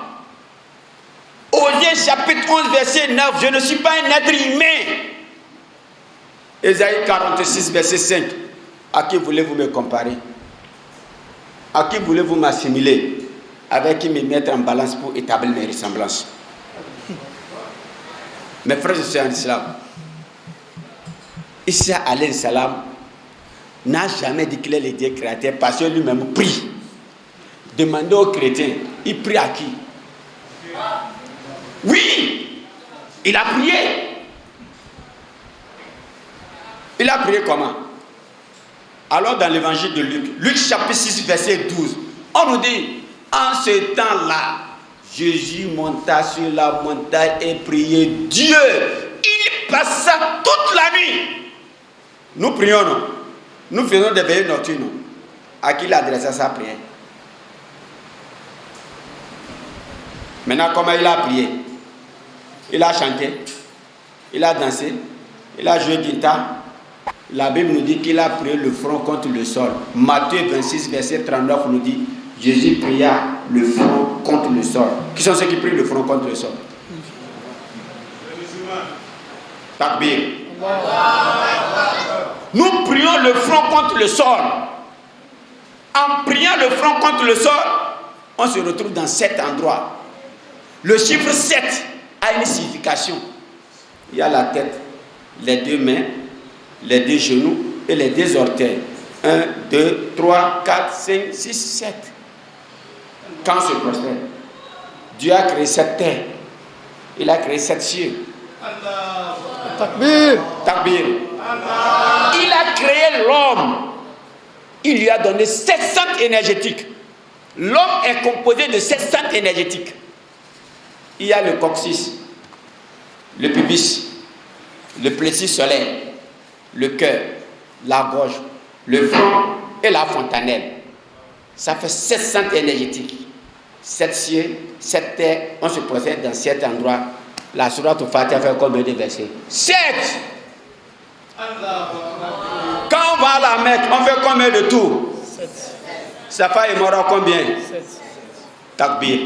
Osée chapitre 11 verset 9, je ne suis pas un être humain. Ésaïe 46 verset 5, à qui voulez-vous me comparer? À qui voulez-vous m'assimiler? Avec qui me mettre en balance pour établir mes ressemblances? Mes frères et sœurs en islam, Issa alayhi salam n'a jamais dit qu'il est le Dieu créateur parce que lui-même prie. Demandez aux chrétiens, il prie à qui? Oui, il a prié. Il a prié comment? Alors dans l'évangile de Luc, Luc chapitre 6 verset 12, on nous dit, en ce temps-là, Jésus monta sur la montagne et priait Dieu. Il passa toute la nuit. Nous prions, non? Nous faisons des veillées nocturnes. À qui il adressa sa prière? Maintenant, comment il a prié? Il a chanté, il a dansé, il a joué guitare. La Bible nous dit qu'il a prié le front contre le sol. Matthieu 26, verset 39 nous dit, Jésus pria le front contre le sol. Qui sont ceux qui prient le front contre le sol? Takbir. Nous prions le front contre le sol. En priant le front contre le sol, on se retrouve dans 7 endroits. Le chiffre 7 a une signification. Il y a la tête, les 2 mains, les 2 genoux et les 2 orteils. 1, 2, 3, 4, 5, 6, 7. Quand on se prosterne, Dieu a créé 7 terres. Il a créé 7 cieux. Takbir. Takbir. Il a créé l'homme. Il lui a donné 7 centres énergétiques. L'homme est composé de 7 centres énergétiques. Il y a le coccyx, le pubis, le plexus solaire, le cœur, la gorge, le front et la fontanelle. Ça fait 7 centres énergétiques. 7 cieux, 7 terres, on se procède dans 7 endroits. La sourate Fatiha fait combien de versets? 7. Quand on va à la Mecque, on fait combien de tours? 7. Safa et Marwa combien? 7. Takbir.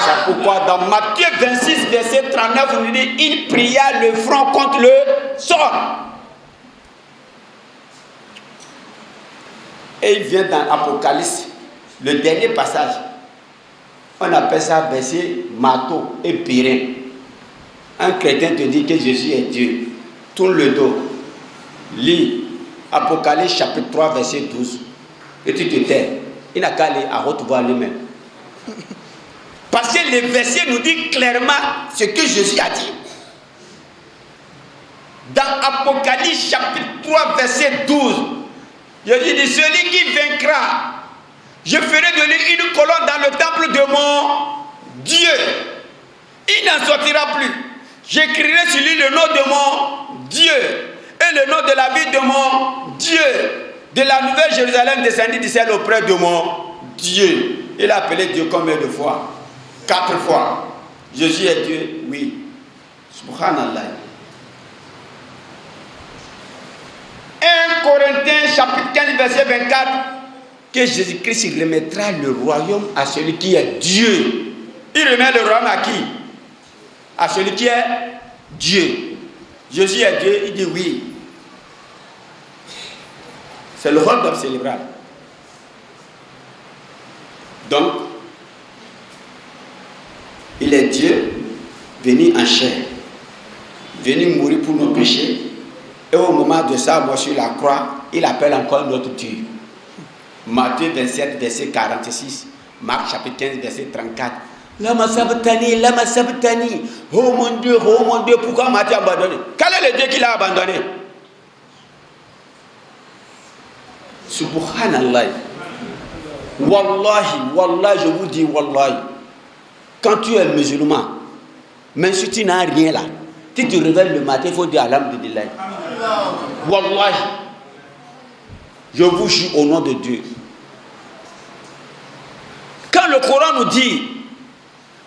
C'est pourquoi dans Matthieu 26, verset 39, on nous dit il pria le front contre le sort. Et il vient dans Apocalypse, le dernier passage. On appelle ça verset marteau et périn. Un chrétien te dit que Jésus est Dieu. Tourne le dos. Lis Apocalypse chapitre 3, verset 12. Et tu te tais. Il n'a qu'à aller à haute voix lui-même. Parce que le verset nous dit clairement ce que Jésus a dit. Dans Apocalypse chapitre 3, verset 12, Jésus dit, celui qui vaincra, je ferai de lui une colonne dans le temple de mon Dieu. Il n'en sortira plus. J'écrirai sur lui le nom de mon Dieu et le nom de la ville de mon Dieu. De la nouvelle Jérusalem descendue du ciel auprès de mon Dieu. Il a appelé Dieu combien de fois? 4 fois. Jésus est Dieu, oui. Subhanallah. 1 Corinthiens chapitre 15 verset 24. Que Jésus-Christ remettra le royaume à celui qui est Dieu. Il remet le royaume à qui? À celui qui est Dieu. Jésus est Dieu, il dit oui. C'est le rôle d'homme célébral. Donc, il est Dieu venu en chair, venu mourir pour nos péchés. Et au moment de sa mort sur la croix, il appelle encore notre Dieu. Matthieu 27, verset 46. Marc chapitre 15, verset 34. Lama sabtani. Oh mon Dieu, pourquoi m'a-t-il abandonné? Quel est le Dieu qui l'a abandonné? Subhanallah. Wallahi, je vous dis wallahi. Quand tu es musulman, même si tu n'as rien là, tu te réveilles le matin, il faut dire alhamdulillah. Wallahi. Je vous jure au nom de Dieu. Quand le Coran nous dit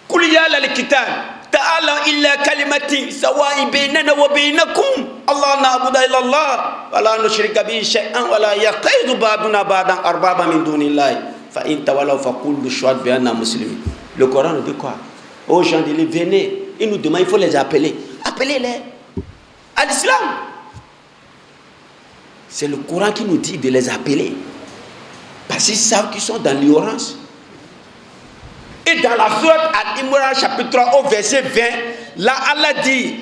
Kuliya al-kitab ta'ala illa kalimati sawa'in bainana wa bainakum Allah na'budu illa Allah wa la nushrika bihi shay'an wa la yaqidu ba'duna ba'dan arbaba min dunillahi fa in tawallaw faqulu shahadu bi anna muslimin. Le Coran nous dit quoi? Aux gens de venez, il nous demande, il faut les appeler. Appelez-les à l'islam. C'est le Coran qui nous dit de les appeler. Parce qu'ils savent qu'ils sont dans l'ignorance. Et dans la sourate Al-Imran chapitre 3 au verset 20, là Allah dit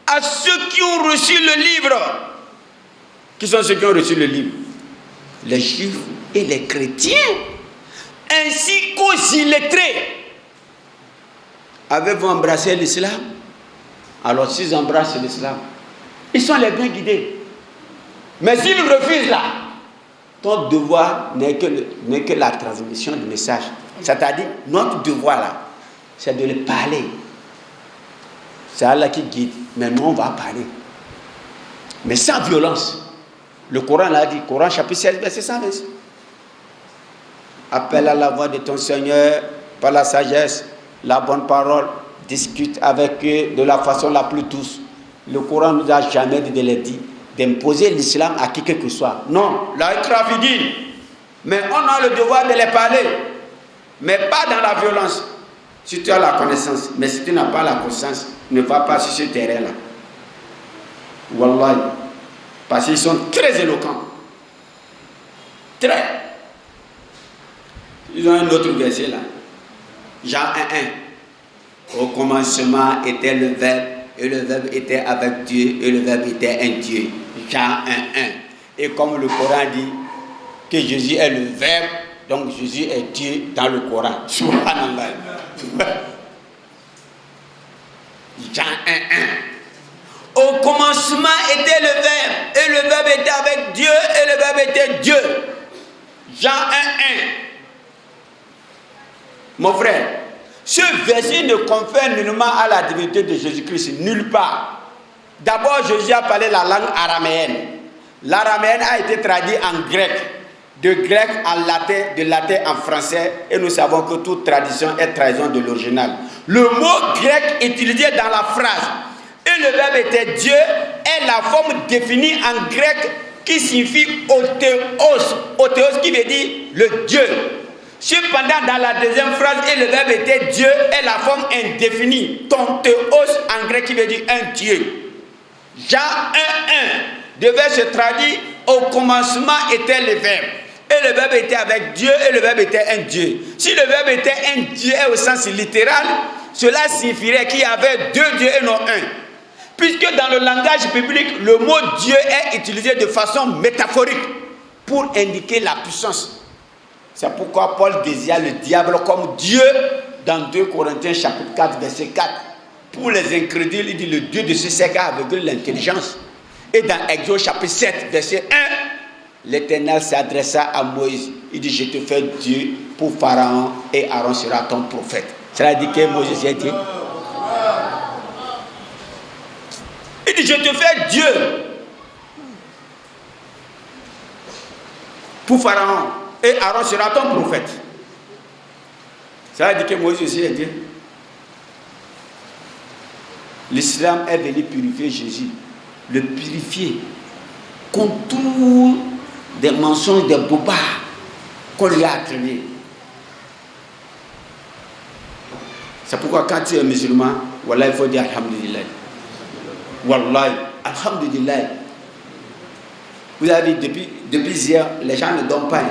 à ceux qui ont reçu le livre. Qui sont ceux qui ont reçu le livre? Les juifs et les chrétiens, ainsi qu'aux illettrés. Avez-vous embrassé l'islam? Alors s'ils embrassent l'islam, ils sont les bien guidés. Mais s'ils refusent là, ton devoir n'est que la transmission du message. C'est-à-dire, notre devoir là, c'est de les parler. C'est Allah qui guide, mais nous on va parler. Mais sans violence. Le Coran l'a dit, Coran chapitre 16, verset 126. Appelle à la voix de ton Seigneur par la sagesse, la bonne parole, discute avec eux de la façon la plus douce. Le Coran nous a jamais dit de les dire, d'imposer l'islam à qui que ce soit. Non, la trafidine. Mais on a le devoir de les parler. Mais pas dans la violence. Si tu as la connaissance. Mais si tu n'as pas la connaissance, ne va pas sur ce terrain-là. Wallahi. Parce qu'ils sont très éloquents. Très. Ils ont un autre verset là. Jean 1:1. Au commencement était le Verbe. Et le Verbe était avec Dieu, et le Verbe était un Dieu. Jean 1:1. Et comme le Coran dit que Jésus est le Verbe, donc Jésus est Dieu dans le Coran. Subhanallah. Jean 1:1. Au commencement était le Verbe, et le Verbe était avec Dieu, et le Verbe était Dieu. Jean 1:1. Mon frère, ce verset ne confère nullement à la divinité de Jésus-Christ, nulle part. D'abord, Jésus a parlé la langue araméenne. L'araméenne a été traduit en grec, de grec en latin, de latin en français, et nous savons que toute tradition est trahison de l'original. Le mot grec utilisé dans la phrase et le verbe était Dieu est la forme définie en grec qui signifie Othéos. Othéos qui veut dire le Dieu. Cependant, dans la deuxième phrase, et le verbe était Dieu est la forme indéfinie. Ton théos en grec qui veut dire un Dieu. Jean 1:1 devait se traduire au commencement était le verbe. Et le verbe était avec Dieu et le verbe était un Dieu. Si le verbe était un Dieu au sens littéral, cela signifierait qu'il y avait deux dieux et non un. Puisque dans le langage biblique, le mot Dieu est utilisé de façon métaphorique pour indiquer la puissance. C'est pourquoi Paul désigne le diable comme Dieu dans 2 Corinthiens chapitre 4 verset 4. Pour les incrédules, il dit le Dieu de ce siècle avec l'intelligence. Et dans Exode chapitre 7 verset 1, l'Éternel s'adressa à Moïse. Il dit je te fais Dieu pour Pharaon et Aaron sera ton prophète. Cela dit que Moïse est Dieu. Il dit je te fais Dieu pour Pharaon et Aaron sera ton prophète. Cela dit que Moïse aussi est Dieu. L'islam est venu purifier Jésus, le purifier contre tous des mensonges, des bobards qu'on lui a attribués. C'est pourquoi quand tu es musulman, wallah, il faut dire alhamdulillah. Wallahi, alhamdulillah. Vous avez vu, depuis hier, les gens ne dorment pas.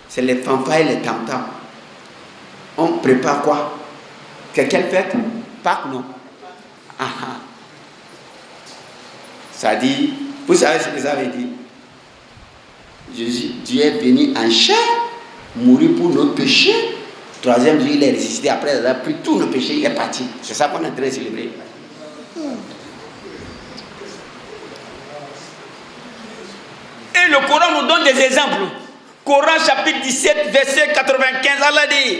C'est les fanfares et les tam-tams. On prépare quoi? Quelle fête? Pâques, non? Ça dit, vous savez ce que ça veut dire? Jésus, Dieu est venu en chair, mourir pour nos péchés. Troisième jour, il est ressuscité. Après, il a pris tous nos péchés, il est parti. C'est ça qu'on est en train de célébrer. Et le Coran nous donne des exemples. Coran chapitre 17, verset 95, Allah dit: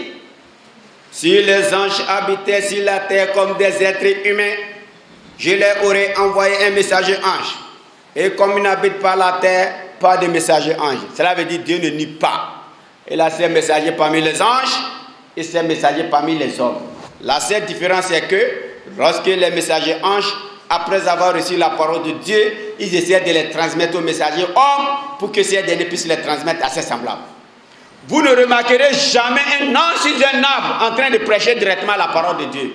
si les anges habitaient sur la terre comme des êtres humains, je leur aurais envoyé un messager ange. Et comme ils n'habitent pas la terre, pas de messager ange. Cela veut dire Dieu ne nie pas. Il a ses messagers parmi les anges et ses messagers parmi les hommes. La seule différence est que lorsque les messagers anges, après avoir reçu la parole de Dieu, ils essaient de les transmettre aux messagers hommes pour que ces derniers puissent les transmettre à ses semblables. Vous ne remarquerez jamais un ange sur un arbre en train de prêcher directement la parole de Dieu.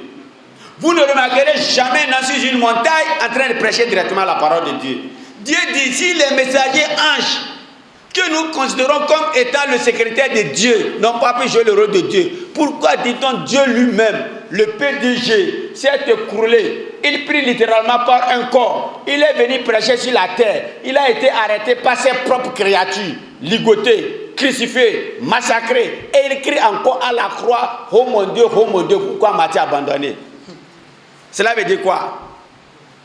Vous ne remarquerez jamais un ange sur une montagne en train de prêcher directement la parole de Dieu. Dieu dit, si les messagers anges que nous considérons comme étant le secrétaire de Dieu n'ont pas pu jouer le rôle de Dieu, pourquoi dit-on Dieu lui-même, le PDG, s'est écroulé? Il prit littéralement par un corps. Il est venu prêcher sur la terre. Il a été arrêté par ses propres créatures, ligoté, crucifié, massacré. Et il crie encore à la croix: oh mon Dieu, pourquoi m'as-tu abandonné? Cela veut dire quoi?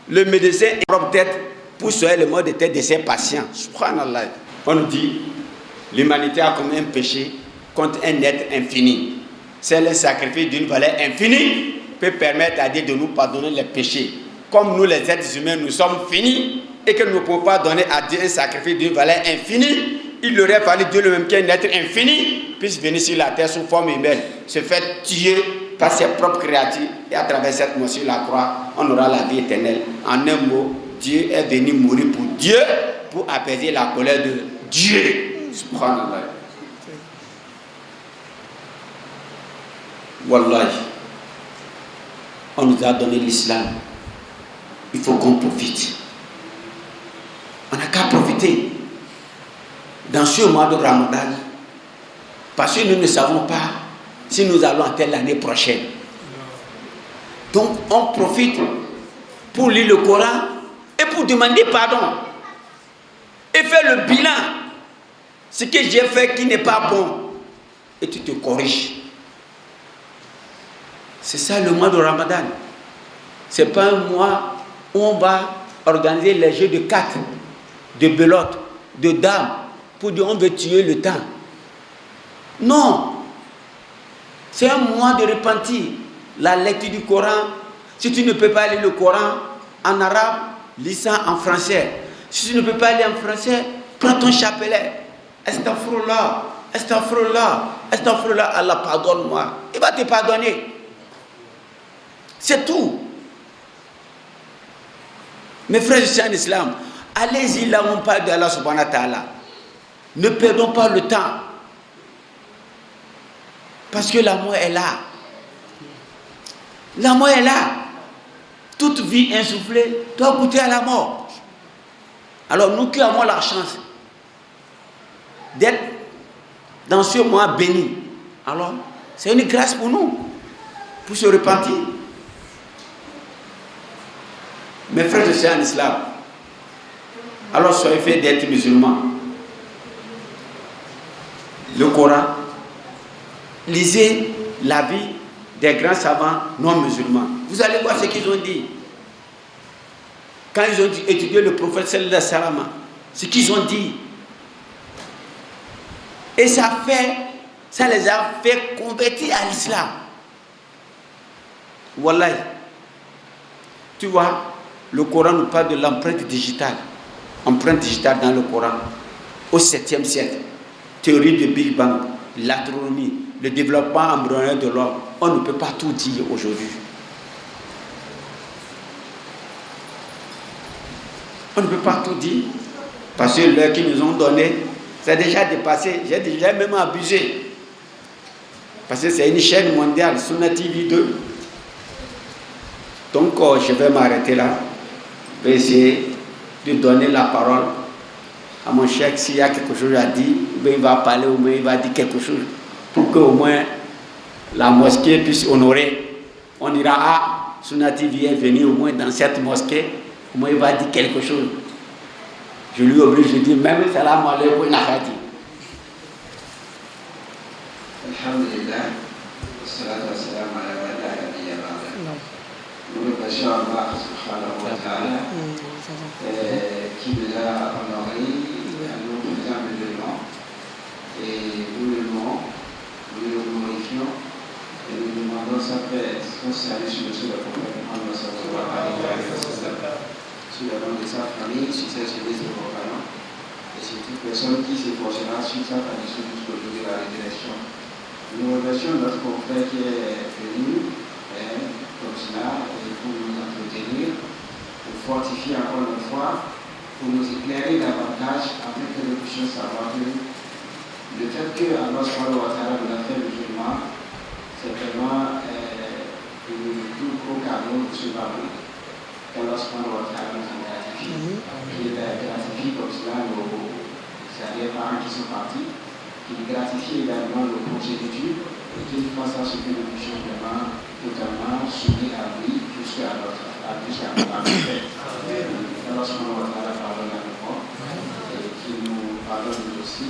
Le médecin est propre tête pour soigner le mal de tête de ses patients. Subhanallah. On nous dit l'humanité a commis un péché contre un être infini. C'est le sacrifice d'une valeur infinie peut permettre à Dieu de nous pardonner les péchés. Comme nous les êtres humains nous sommes finis et que nous ne pouvons pas donner à Dieu un sacrifice d'une valeur infinie, il aurait fallu Dieu lui-même qu'un être infini puisse venir sur la terre sous forme humaine, se faire tuer par ses propres créatures, et à travers cette mort sur la croix, on aura la vie éternelle. En un mot, Dieu est venu mourir pour Dieu, pour apaiser la colère de Dieu. Subhanallah. Wallahi, on nous a donné l'islam. Il faut qu'on profite. On n'a qu'à profiter dans ce mois de Ramadan, parce que nous ne savons pas si nous allons atteindre l'année prochaine. Donc on profite pour lire le Coran et pour demander pardon et faire le bilan. Ce que j'ai fait qui n'est pas bon, et tu te corriges. C'est ça le mois de Ramadan. Ce n'est pas un mois où on va organiser les jeux de cartes, de belote, de dames, pour dire on veut tuer le temps. Non. C'est un mois de repentir. La lecture du Coran. Si tu ne peux pas lire le Coran en arabe, lis ça en français. Si tu ne peux pas lire en français, prends ton chapelet. Astaghfirullah, astaghfirullah, astaghfirullah, Allah pardonne-moi. Il va te pardonner. C'est tout. Mes frères et sœurs en islam, allez-y là où on parle d'Allah subhanahu wa ta'ala. Ne perdons pas le temps. Parce que la mort est là. La mort est là. Toute vie insoufflée doit goûter à la mort. Alors nous qui avons la chance d'être dans ce mois béni, alors c'est une grâce pour nous, pour se repentir. Mes frères et sœurs en islam, alors soyez faits d'être musulmans. Le Coran, lisez la vie des grands savants non musulmans. Vous allez voir ce qu'ils ont dit. Quand ils ont étudié le prophète sallallahu alayhi wa sallam, ce qu'ils ont dit. Et ça les a fait convertir à l'islam. Wallahi. Tu vois, le Coran nous parle de l'empreinte digitale. Empreinte digitale dans le Coran. Au 7e siècle. Théorie de Big Bang, l'astronomie, le développement embryonnaire de l'homme. On ne peut pas tout dire aujourd'hui. On ne peut pas tout dire. Parce que l'heure qu'ils nous ont donné, c'est déjà dépassé. J'ai déjà même abusé. Parce que c'est une chaîne mondiale, Sunna TV 2. Donc, je vais m'arrêter là. Je vais essayer de donner la parole à mon cheikh. S'il y a quelque chose à dire, il va parler, au moins il va dire quelque chose. Pour qu'au moins la mosquée puisse honorer. On dira, ah, Sunna TV est venu au moins dans cette mosquée. Au moins il va dire quelque chose. Je lui oblige de dire même salam alaikum nahati. Alhamdulillah, wassalatu wassalamu ala man la nabiyya ba'da. Nous remercions Allah subhanahu wa ta'ala qui nous a honorés à nous faisant musulmans. Et nous le louons, nous le glorifions et nous demandons sa paix, son salut sur le prophète Muhammad sallallahu alayhi wa sallam, sur le nom de sa famille, sur ses églises de compagnons, et sur toute personne qui s'efforcera sur sa tradition jusqu'au jour de la résurrection. Nous remercions notre confrère qui est venu, comme cela, pour nous entretenir, pour fortifier encore une fois, pour nous éclairer davantage, afin que nous puissions savoir que le fait que Allah subhanahu wa ta'ala nous a fait musulmans, c'est vraiment le plus gros cadeau de ce bateau. Allah subhanahu wa ta'ala nous a gratifié. Il gratifie comme cela nos arrière-parents qui sont partis, qu'il gratifie également le progéniture et qu'il fasse à ce que nous puissions vraiment totalement s'unir à lui jusqu'à notre fait. Allah subhanahu wa ta'ala pardonne à nos morts et qu'il nous pardonne nous aussi.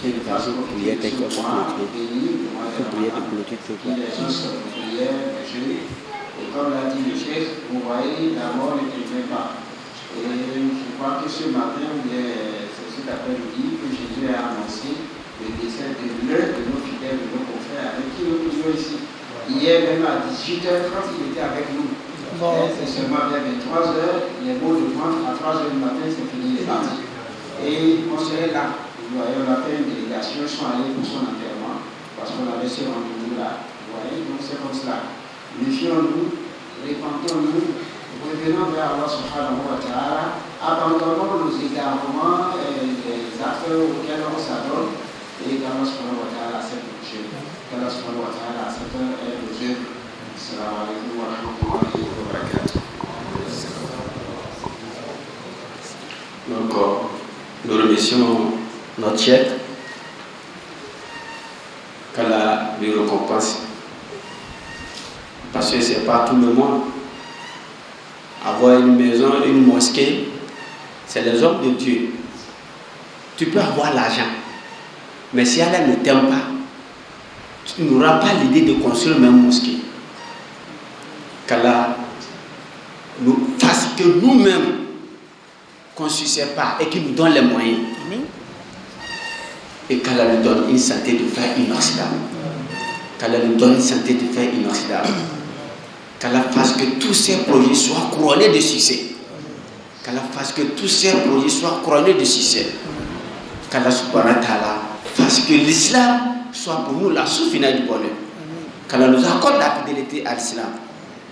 Qu'il nous fasse profiter de ce mois béni, le mois de Ramadan, qu'il les exauce nos prières, les jeûnes. Et comme l'a dit le chef, vous voyez, la mort ne prévient pas. Et je crois que ce matin, c'est cet après-midi que Jésus a annoncé le décès de l'un de nos fidèles, de nos confrères, avec qui nous prions ici. Hier, même à 18h30, il était avec nous. C'est seulement vers 23h, les mots de vente, à 3h du matin, c'est fini, il est parti. Et on serait là. Vous voyez, on a fait une délégation, ils sont allés pour son enterrement, parce qu'on avait ce rendez-vous là. Vous voyez, donc c'est comme cela. Méfions-nous, répentons-nous, revenons vers Allah subhanahu wa ta'ala, abandonnons nos égarements et les actes auxquels on s'adonne, et qu'Allah subhanahu wa ta'ala accepte nos jeux. Qu'Allah subhanahu wa ta'ala accepte nos jeux. Assalamu alaikum wa rahmatullahi wa barakatuh. Donc, nous remercions notre chef, qu'Allah lui récompense. Parce que ce n'est pas tout le monde. Avoir une maison, une mosquée, c'est les hommes de Dieu. Tu peux avoir l'argent, mais si Allah ne t'aime pas, tu n'auras pas l'idée de construire une même mosquée. Qu'Allah nous fasse que nous-mêmes qu'on ne succède pas et qu'il nous donne les moyens. Et qu'Allah nous donne une santé de faire inoxydable. Qu'Allah nous donne une santé de faire inoxydable. Qu'Allah fasse que tous ces projets soient couronnés de succès. Qu'Allah fasse que tous ces projets soient couronnés de succès. Qu'Allah subhanahu wa ta'ala fasse que l'islam soit pour nous la source finale du bonheur. Qu'Allah nous accorde la fidélité à l'islam.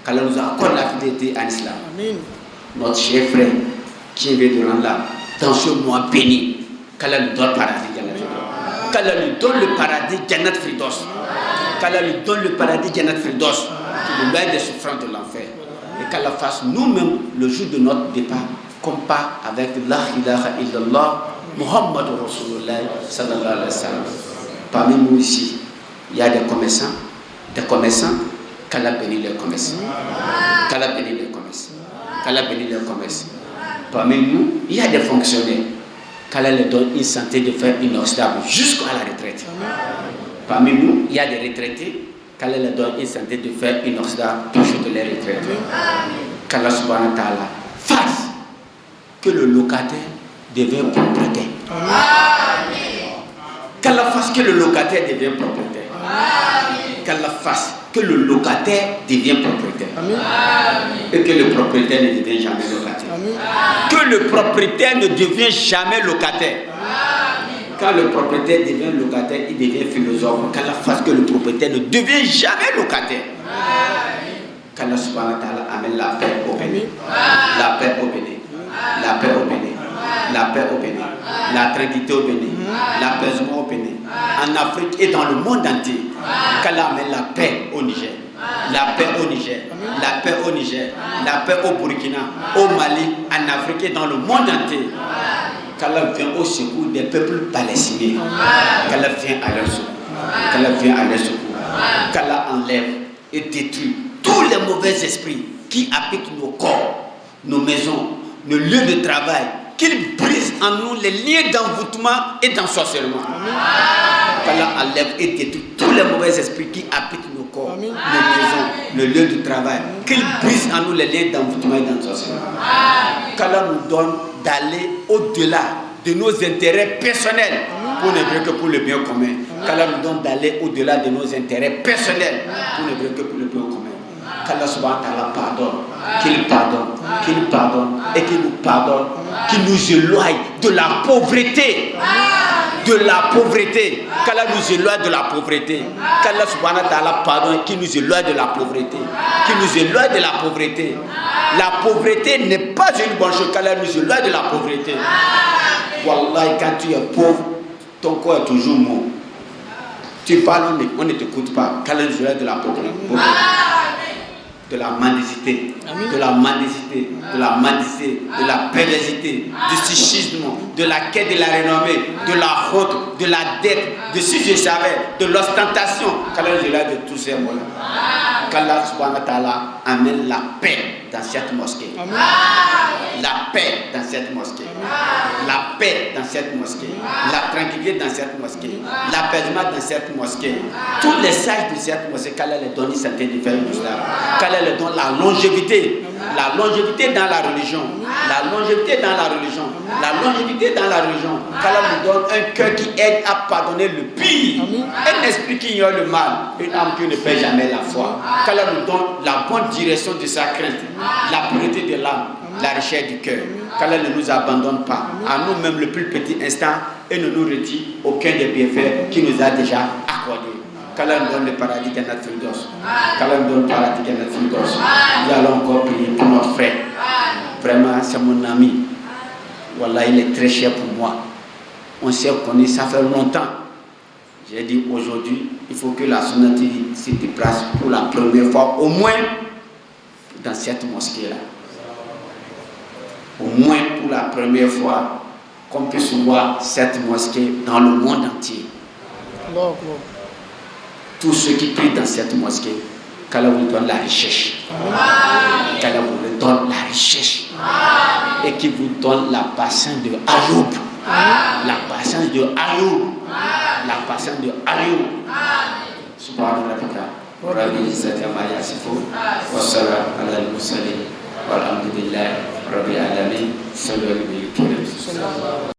Qu'Allah nous accorde la fidélité à l'islam. notre cher frère, qui vient de rendre là, dans ce mois béni, qu'Allah lui donne le paradis, qu'Allah lui donne le paradis, Jannat Firdaus, qu'Allah lui donne le paradis, Jannat Firdaus, qui nous aide des souffrances de l'enfer, et qu'Allah fasse nous-mêmes le jour de notre départ, comme pas avec la ilaha illallah, Muhammad Rasulullah sallallahu alayhi wa sallam. Parmi nous ici, il y a des commerçants, qu'Allah bénisse les commerçants, qu'Allah bénisse les commerçants, qu'Allah bénisse les commerçants. Parmi nous, il y a des fonctionnaires, qu'Allah leur donne une santé de faire inoxydable jusqu'à la retraite. Parmi nous, il y a des retraités, qu'Allah leur donne une santé de faire inoxydable toujours de les retraites. Qu'Allah subhanahu wa ta'ala fasse que le locataire devienne propriétaire. Qu'Allah fasse que le locataire devienne propriétaire. Qu'Allah fasse que le locataire devienne propriétaire. Et que le propriétaire ne devienne jamais locataire. Que le propriétaire ne devienne jamais locataire. Quand le propriétaire devient locataire, il devient philosophe. Qu'Allah fasse que le propriétaire ne devienne jamais locataire. Qu'Allah subhanahu wa ta'ala amène la paix au Bénin. La paix au Bénin. La paix au Bénin. La paix au Bénin. La tranquillité au Bénin. L'apaisement au Bénin. En Afrique et dans le monde entier. Qu'Allah amène la paix au Niger. La paix au Niger. La paix au Niger. La paix au Burkina. Au Mali. En Afrique et dans le monde entier. Qu'Allah vienne au secours des peuples palestiniens. Qu'Allah vienne à leur secours. Qu'Allah vienne à leur secours. Qu'Allah enlève et détruit tous les mauvais esprits qui habitent nos corps, nos maisons, nos lieux de travail. Qu'il brise en nous les liens d'envoûtement et d'ensorcellement. Qu'Allah enlève et détruit tous les mauvais esprits qui habitent nos corps, nos maisons, nos lieux de travail. Qu'il brise en nous les liens d'envoûtement et d'ensorcellement. Qu'Allah nous donne d'aller au-delà de nos intérêts personnels pour ne dire que pour le bien commun. Qu'Allah nous donne d'aller au-delà de nos intérêts personnels pour ne dire que pour le bien commun. Qu'Allah subhanahu wa ta'ala pardonne, qu'il pardonne et qu'il nous pardonne, qu'il nous éloigne de la pauvreté. De la pauvreté. Qu'Allah nous éloigne de la pauvreté. Qu'Allah subhanahu wa ta'ala pardonne, qu'il nous éloigne de la pauvreté. Qu'il nous éloigne de la pauvreté. La pauvreté n'est pas une bonne chose. Qu'Allah nous éloigne de la pauvreté. Wallahi, quand tu es pauvre, ton corps est toujours mort. Tu parles, on ne t'écoute pas. Qu'Allah nous éloigne de la pauvreté. De la mendicité, de la mendicité, de la mendicité, de la perversité, du psychisme, de la quête de la renommée, de la honte, de la dette, de si je savais, de l'ostentation. Qu'Allah nous éloigne de tous ces mots-là. Qu'Allah subhanahu wa ta'ala amène la paix dans cette mosquée. La paix dans cette mosquée. La paix dans cette mosquée. La tranquillité dans cette mosquée. L'apaisement dans cette mosquée. Tous les sages de cette mosquée, qu'Allah les donne une santé de faire une islam. Qu'Allah les donne la longévité. La longévité dans la religion. La longévité dans la religion. La longévité dans la religion. Qu'Allah nous donne un cœur qui aide à pardonner le pire. Un esprit qui ignore le mal. Une âme qui ne perd jamais la foi. Qu'Allah nous donne la bonne direction de sa crainte. La pureté de l'âme. La richesse du cœur. Qu'Allah ne nous abandonne pas à nous-mêmes le plus petit instant et ne nous retire aucun des bienfaits qu'il nous a déjà accordés. Qu'Allah nous donne le paradis Jannat Firdaus. Qu'Allah nous donne le paradis Jannat Firdaus. Nous allons encore prier pour notre frère. Vraiment, c'est mon ami. Wallah, il est très cher pour moi. On s'est connus, ça fait longtemps. J'ai dit aujourd'hui, il faut que la Sunnati se déplace pour la première fois, au moins dans cette mosquée-là. Au moins pour la première fois, qu'on puisse voir cette mosquée dans le monde entier. Tous ceux qui prient dans cette mosquée, qu'Allah vous donne la richesse. Qu'Allah vous donne la richesse. Et qu'il vous donne la patience de Ayoub. La patience de Ayoub. La patience de Ayoub. Subhanallah. Rabbi Izzati amma yasifun. Wa salam ala al-mursalin. Walhamdulillah Rabbil alamin. Sallallahu alaihi wa sallam.